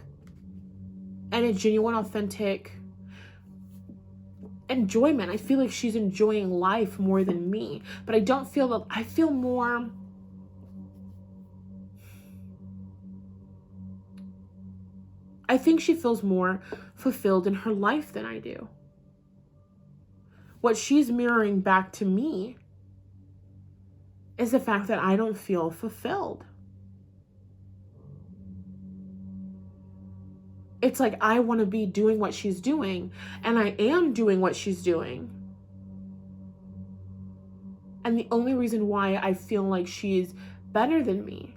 and a genuine, authentic enjoyment. I feel like she's enjoying life more than me, but I don't feel that. I feel more, I think she feels more fulfilled in her life than I do. What she's mirroring back to me is the fact that I don't feel fulfilled. It's like I want to be doing what she's doing, and I am doing what she's doing. And the only reason why I feel like she's better than me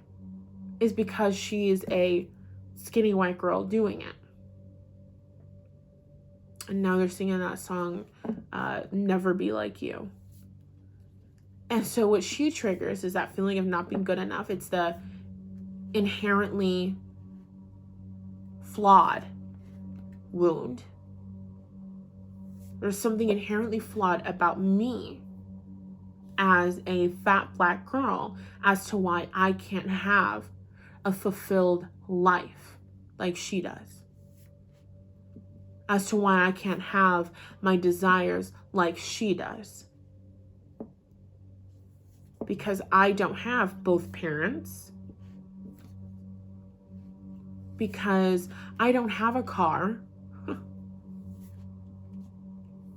is because she's a skinny white girl doing it. And now they're singing that song, Never Be Like You. And so what she triggers is that feeling of not being good enough. It's the inherently flawed wound. There's something inherently flawed about me as a fat black girl as to why I can't have a fulfilled life like she does. As to why I can't have my desires like she does. Because I don't have both parents. Because I don't have a car.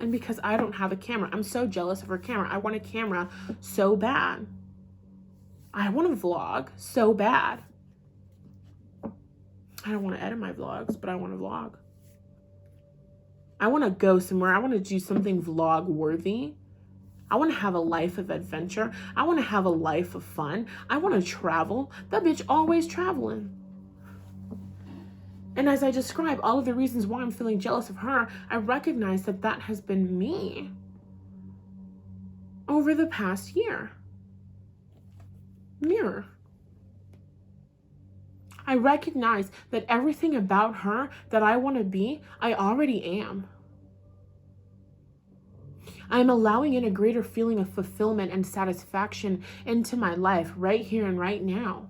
And because I don't have a camera. I'm so jealous of her camera. I want a camera so bad. I want to vlog so bad. I don't want to edit my vlogs, but I want to vlog. I want to go somewhere. I want to do something vlog worthy. I want to have a life of adventure. I want to have a life of fun. I want to travel. That bitch always traveling. And as I describe all of the reasons why I'm feeling jealous of her, I recognize that that has been me over the past year. Mirror. I recognize that everything about her that I want to be, I already am. I'm allowing in a greater feeling of fulfillment and satisfaction into my life right here and right now.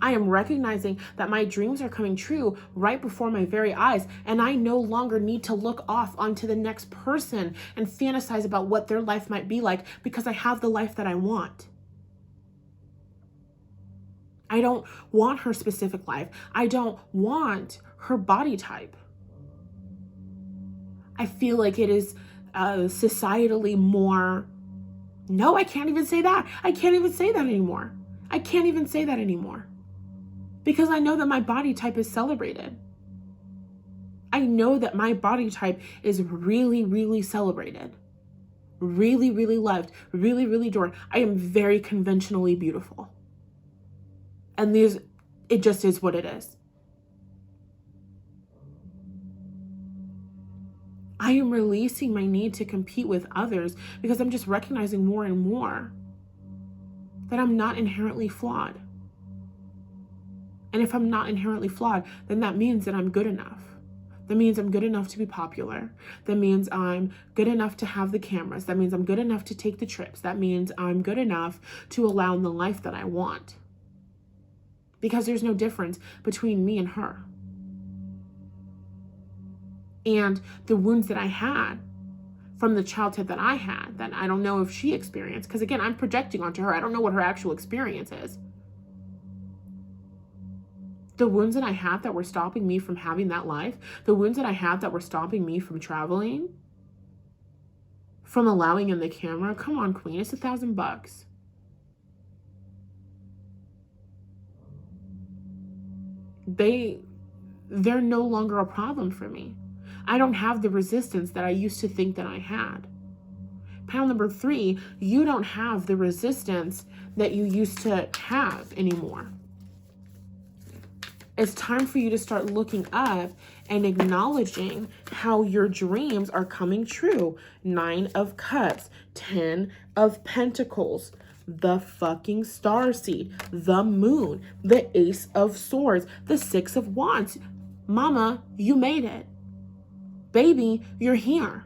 I am recognizing that my dreams are coming true right before my very eyes, and I no longer need to look off onto the next person and fantasize about what their life might be like, because I have the life that I want. I don't want her specific life. I don't want her body type. I feel like it is societally more... No, I can't even say that. I can't even say that anymore. I can't even say that anymore. Because I know that my body type is celebrated. I know that my body type is really, really celebrated. Really, really loved. Really, really adored. I am very conventionally beautiful. And it just is what it is. I am releasing my need to compete with others, because I'm just recognizing more and more that I'm not inherently flawed. And if I'm not inherently flawed, then that means that I'm good enough. That means I'm good enough to be popular. That means I'm good enough to have the cameras. That means I'm good enough to take the trips. That means I'm good enough to allow the life that I want. Because there's no difference between me and her. And the wounds that I had from the childhood that I had, that I don't know if she experienced, because again, I'm projecting onto her. I don't know what her actual experience is. The wounds that I had that were stopping me from having that life, the wounds that I had that were stopping me from traveling, from allowing in the camera. Come on, queen, it's $1,000. They're no longer a problem for me. I don't have the resistance that I used to think that I had. Pile number 3, you don't have the resistance that you used to have anymore. It's time for you to start looking up and acknowledging how your dreams are coming true. 9 of Cups, 10 of Pentacles, the fucking Starseed, the Moon, the Ace of Swords, the 6 of Wands. Mama, you made it. Baby, you're here.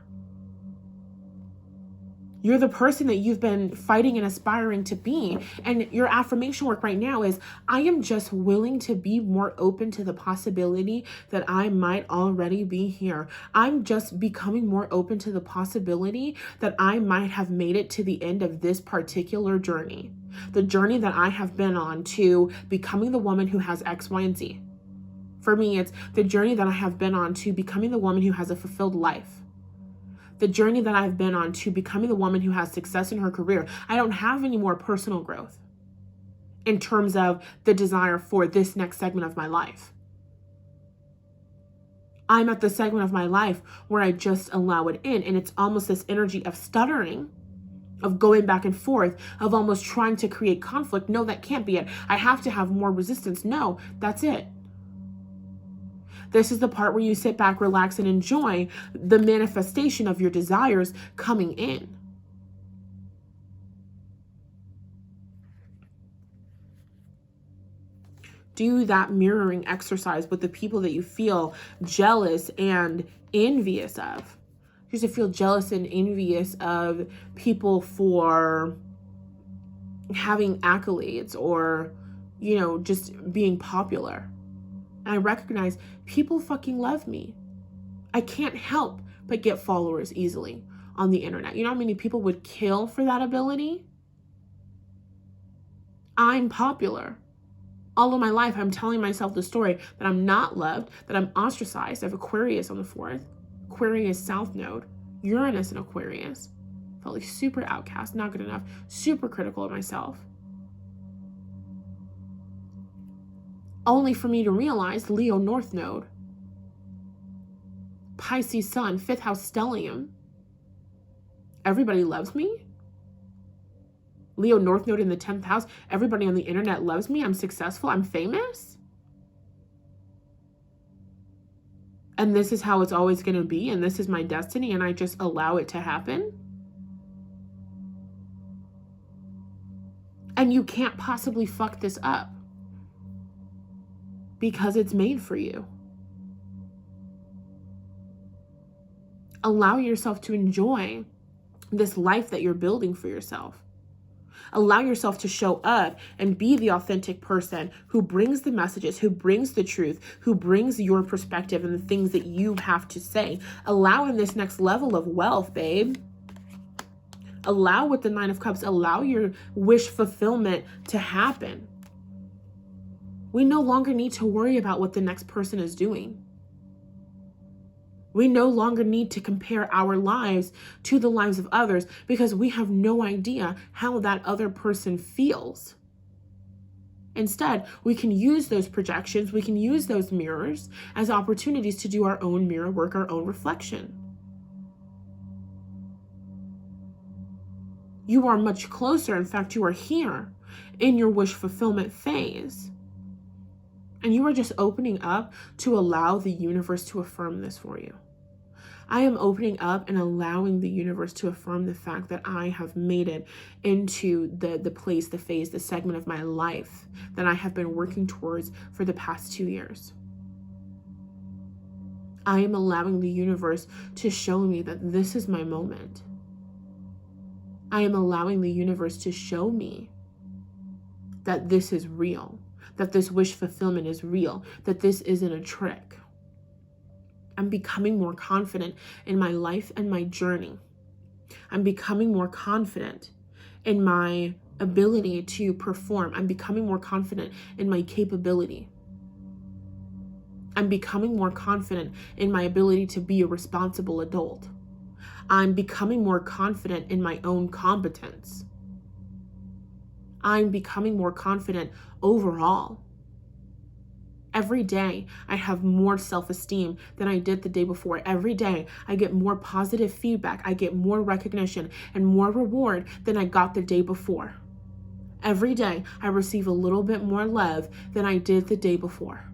You're the person that you've been fighting and aspiring to be. And your affirmation work right now is, I am just willing to be more open to the possibility that I might already be here. I'm just becoming more open to the possibility that I might have made it to the end of this particular journey. The journey that I have been on to becoming the woman who has X, Y, and Z. For me, it's the journey that I have been on to becoming the woman who has a fulfilled life. The journey that I've been on to becoming the woman who has success in her career. I don't have any more personal growth in terms of the desire for this next segment of my life. I'm at the segment of my life where I just allow it in. And it's almost this energy of stuttering, of going back and forth, of almost trying to create conflict. No, that can't be it. I have to have more resistance. No, that's it. This is the part where you sit back, relax, and enjoy the manifestation of your desires coming in. Do that mirroring exercise with the people that you feel jealous and envious of. You just feel jealous and envious of people for having accolades or, just being popular. And I recognize people fucking love me. I can't help but get followers easily on the internet. You know how many people would kill for that ability? I'm popular. All of my life, I'm telling myself the story that I'm not loved, that I'm ostracized. I have Aquarius on the 4th, Aquarius South Node, Uranus in Aquarius. Felt like super outcast, not good enough, super critical of myself. Only for me to realize Leo North Node, Pisces Sun, 5th house stellium. Everybody loves me. Leo North Node in the 10th house. Everybody on the internet loves me. I'm successful. I'm famous. And this is how it's always going to be. And this is my destiny. And I just allow it to happen. And you can't possibly fuck this up. Because it's made for you. Allow yourself to enjoy this life that you're building for yourself. Allow yourself to show up and be the authentic person who brings the messages, who brings the truth, who brings your perspective and the things that you have to say. Allow in this next level of wealth, babe. Allow with the Nine of Cups, allow your wish fulfillment to happen. We no longer need to worry about what the next person is doing. We no longer need to compare our lives to the lives of others because we have no idea how that other person feels. Instead, we can use those projections, we can use those mirrors as opportunities to do our own mirror work, our own reflection. You are much closer. In fact, you are here in your wish fulfillment phase. And you are just opening up to allow the universe to affirm this for you. I am opening up and allowing the universe to affirm the fact that I have made it into the place, the phase, the segment of my life that I have been working towards for the past 2 years. I am allowing the universe to show me that this is my moment. I am allowing the universe to show me that this is real, that this wish fulfillment is real, that this isn't a trick. I'm becoming more confident in my life and my journey. I'm becoming more confident in my ability to perform. I'm becoming more confident in my capability. I'm becoming more confident in my ability to be a responsible adult. I'm becoming more confident in my own competence. I'm becoming more confident overall. Every day, I have more self-esteem than I did the day before. Every day, I get more positive feedback. I get more recognition and more reward than I got the day before. Every day, I receive a little bit more love than I did the day before.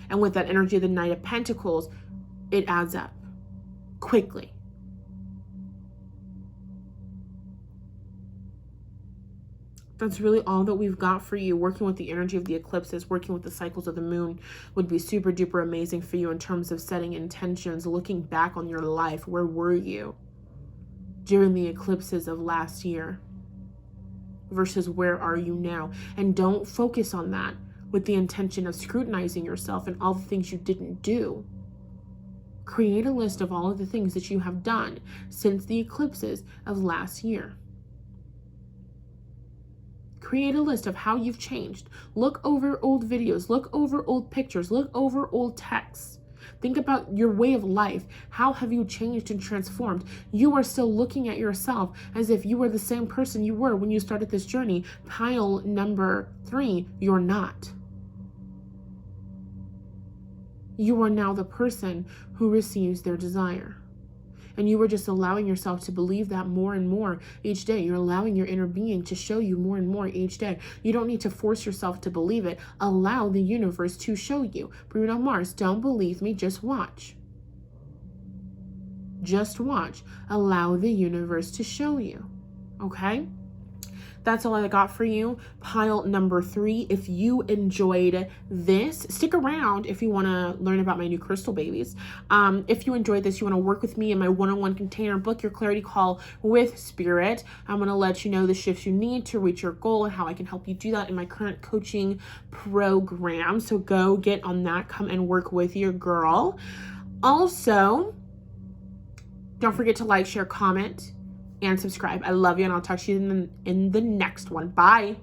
And with that energy of the Knight of Pentacles, it adds up quickly. That's really all that we've got for you. Working with the energy of the eclipses, working with the cycles of the moon would be super duper amazing for you in terms of setting intentions, looking back on your life. Where were you during the eclipses of last year versus where are you now? And don't focus on that with the intention of scrutinizing yourself and all the things you didn't do. Create a list of all of the things that you have done since the eclipses of last year. Create a list of how you've changed. Look over old videos, look over old pictures, look over old texts. Think about your way of life. How have you changed and transformed? You are still looking at yourself as if you were the same person you were when you started this journey. Pile number 3, you're not. You are now the person who receives their desire. And you are just allowing yourself to believe that more and more each day. You're allowing your inner being to show you more and more each day. You don't need to force yourself to believe it. Allow the universe to show you. Bruno Mars, don't believe me, just watch. Just watch. Allow the universe to show you. Okay? That's all I got for you. Pile number 3. If you enjoyed this, stick around if you want to learn about my new crystal babies. If you enjoyed this, you want to work with me in my one-on-one container, book your clarity call with Spirit. I'm going to let you know the shifts you need to reach your goal and how I can help you do that in my current coaching program. So go get on that. Come and work with your girl. Also, don't forget to like, share, comment, and subscribe. I love you, and I'll talk to you in the next one. Bye.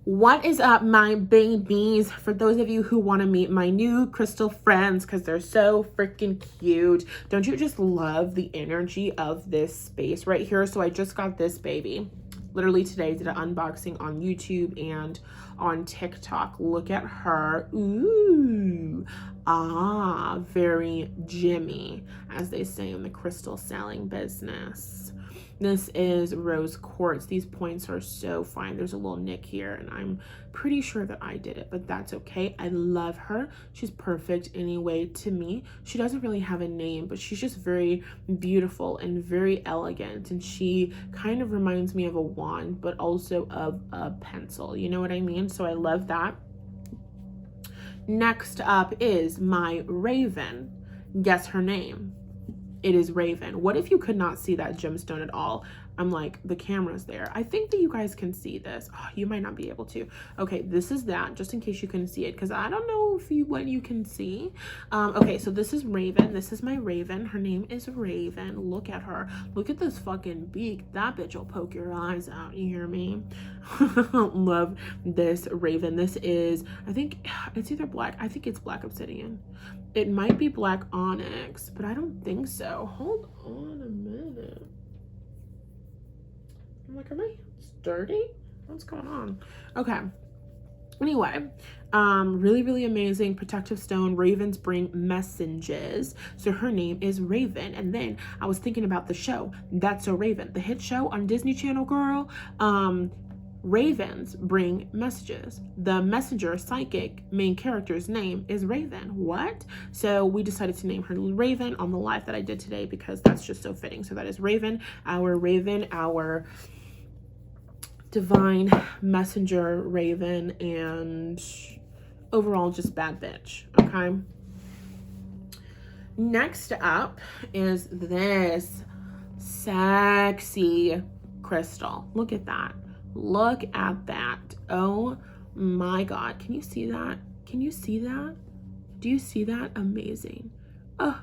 What is up, my babies? For those of you who want to meet my new crystal friends because they're so freaking cute, don't you just love the energy of this space right here? So I just got this baby. Literally today, did an unboxing on YouTube and on TikTok. Look at her. Ooh. Ah, very Jimmy, as they say in the crystal selling business. This is rose quartz. These points are so fine. There's a little nick here, and I'm pretty sure that I did it, but that's okay. I love her. She's perfect anyway to me. She doesn't really have a name, but she's just very beautiful and very elegant, and she kind of reminds me of a wand, but also of a pencil. You know what I mean? So I love that. Next up is my raven. Guess her name. It is Raven. What if you could not see that gemstone at all? I'm like, the camera's there. I think that you guys can see this. Oh, you might not be able to. Okay, this is that, just in case you can see it, because I don't know if what you can see. Okay, so this is Raven. This is my Raven. Her name is Raven. Look at her. Look at this fucking beak. That bitch will poke your eyes out. You hear me? Love this Raven. This is, I think it's either black. I think it's black obsidian. It might be black onyx, but I don't think so. Hold on a minute. I'm like, are my hands dirty? What's going on? Okay. Anyway, really amazing protective stone. Ravens bring messages, so her name is Raven. And then I was thinking about the show That's So Raven, the hit show on Disney Channel, girl. Ravens bring messages. The messenger psychic main character's name is Raven. What? So we decided to name her Raven on the live that I did today, because that's just so fitting. So that is Raven, our divine messenger Raven, and overall just bad bitch. Okay, next up is this sexy crystal. Look at that. Look at that. Oh my god, can you see that? Can you see that? Do you see that? Amazing. Oh,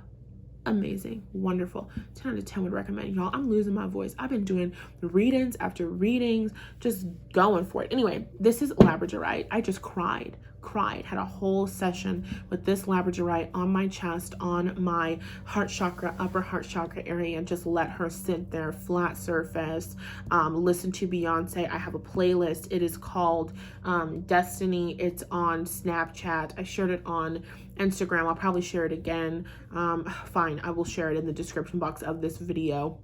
amazing, wonderful. 10 out of 10 would recommend. Y'all, I'm losing my voice. I've been doing readings after readings, just going for it. Anyway, this is labradorite. I just cried, had a whole session with this labradorite on my chest, on my heart chakra, upper heart chakra area, and just let her sit there, flat surface. Listen to Beyonce. I have a playlist. It is called Destiny. It's on Snapchat. I shared it on Instagram. I'll probably share it again. Fine, I will share it in the description box of this video.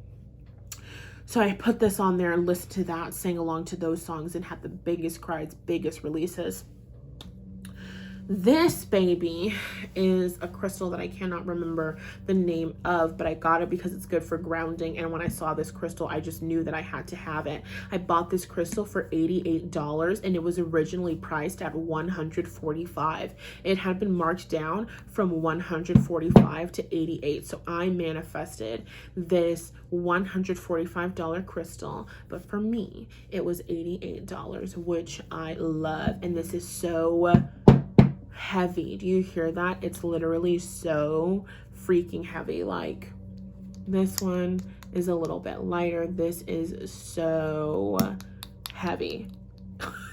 So I put this on there and listened to that, sang along to those songs, and had the biggest cries, biggest releases. This baby is a crystal that I cannot remember the name of, but I got it because it's good for grounding. And when I saw this crystal, I just knew that I had to have it. I bought this crystal for $88, and it was originally priced at $145. It had been marked down from $145 to $88. So I manifested this $145 crystal, but for me, it was $88, which I love. And this is so heavy. Do you hear that? It's literally so freaking heavy. Like, this one is a little bit lighter. This is so heavy.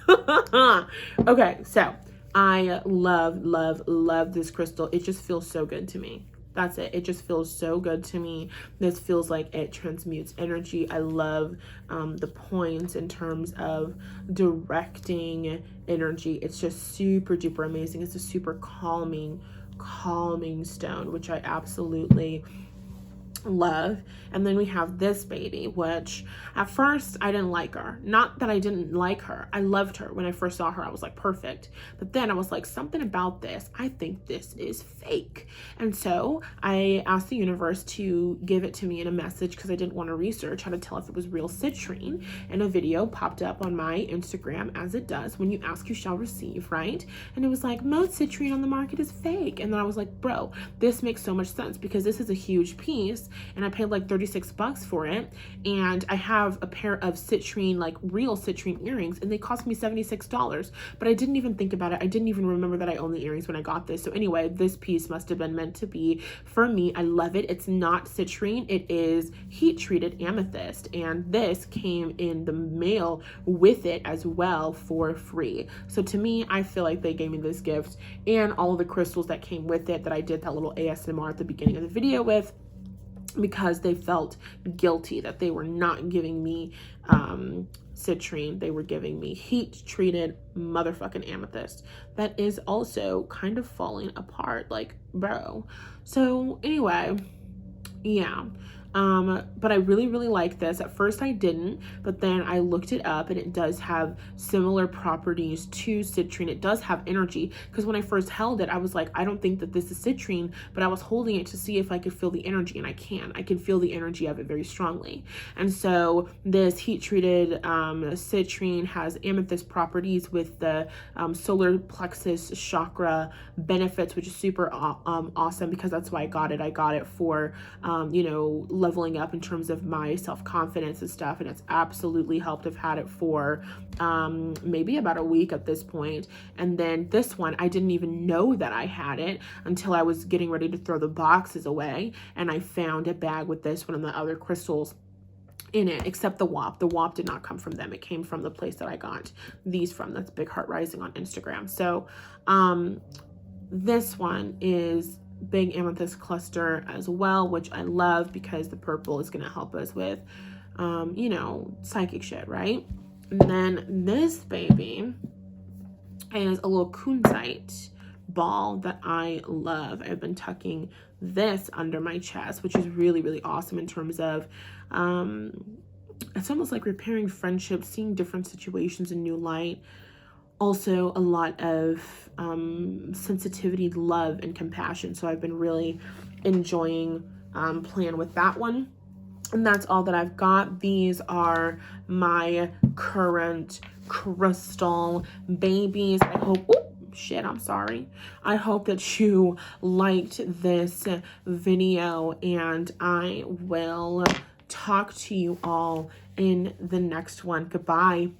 Okay, so I love this crystal. It just feels so good to me. That's it. It just feels so good to me. This feels like it transmutes energy. I love the points in terms of directing energy. It's just super duper amazing. It's a super calming stone, which I absolutely love. And then we have this baby, which at first I didn't like her. Not that I didn't like her. I loved her. When I first saw her, I was like, perfect. But then I was like, something about this, I think this is fake. And so I asked the universe to give it to me in a message, because I didn't want to research how to tell if it was real citrine. And a video popped up on my Instagram, as it does. When you ask, you shall receive, right? And it was like, most citrine on the market is fake. And then I was like, bro, this makes so much sense, because this is a huge piece, and I paid like $36 for it. And I have a pair of citrine, like real citrine earrings, and they cost me $76. But I didn't even think about it. I didn't even remember that I owned the earrings when I got this. So anyway, this piece must have been meant to be for me. I love it. It's not citrine. It is heat treated amethyst. And this came in the mail with it as well for free. So to me, I feel like they gave me this gift and all of the crystals that came with it, that I did that little ASMR at the beginning of the video with, because they felt guilty that they were not giving me citrine. They were giving me heat treated motherfucking amethyst that is also kind of falling apart, like, bro. So anyway, yeah. But I really like this. At first I didn't, but then I looked it up, and it does have similar properties to citrine. It does have energy, because when I first held it, I was like, I don't think that this is citrine, but I was holding it to see if I could feel the energy, and I can feel the energy of it very strongly. And so this heat treated citrine has amethyst properties with the solar plexus chakra benefits, which is super awesome, because that's why I got it. I got it for you know, leveling up in terms of my self-confidence and stuff, and it's absolutely helped. I've had it for maybe about a week at this point. And then this one, I didn't even know that I had it until I was getting ready to throw the boxes away, and I found a bag with this one and the other crystals in it, except the WAP. The WAP did not come from them. It came from the place that I got these from. That's Big Heart Rising on Instagram. So this one is Big Amethyst Cluster as well, which I love because the purple is going to help us with, you know, psychic shit, right? And then this baby is a little kunzite ball that I love. I've been tucking this under my chest, which is really, really awesome in terms of, it's almost like repairing friendships, seeing different situations in new light. Also a lot of sensitivity, love, and compassion. So I've been really enjoying playing with that one. And that's all that I've got. These are my current crystal babies. I hope, I'm sorry. I hope that you liked this video, and I will talk to you all in the next one. Goodbye.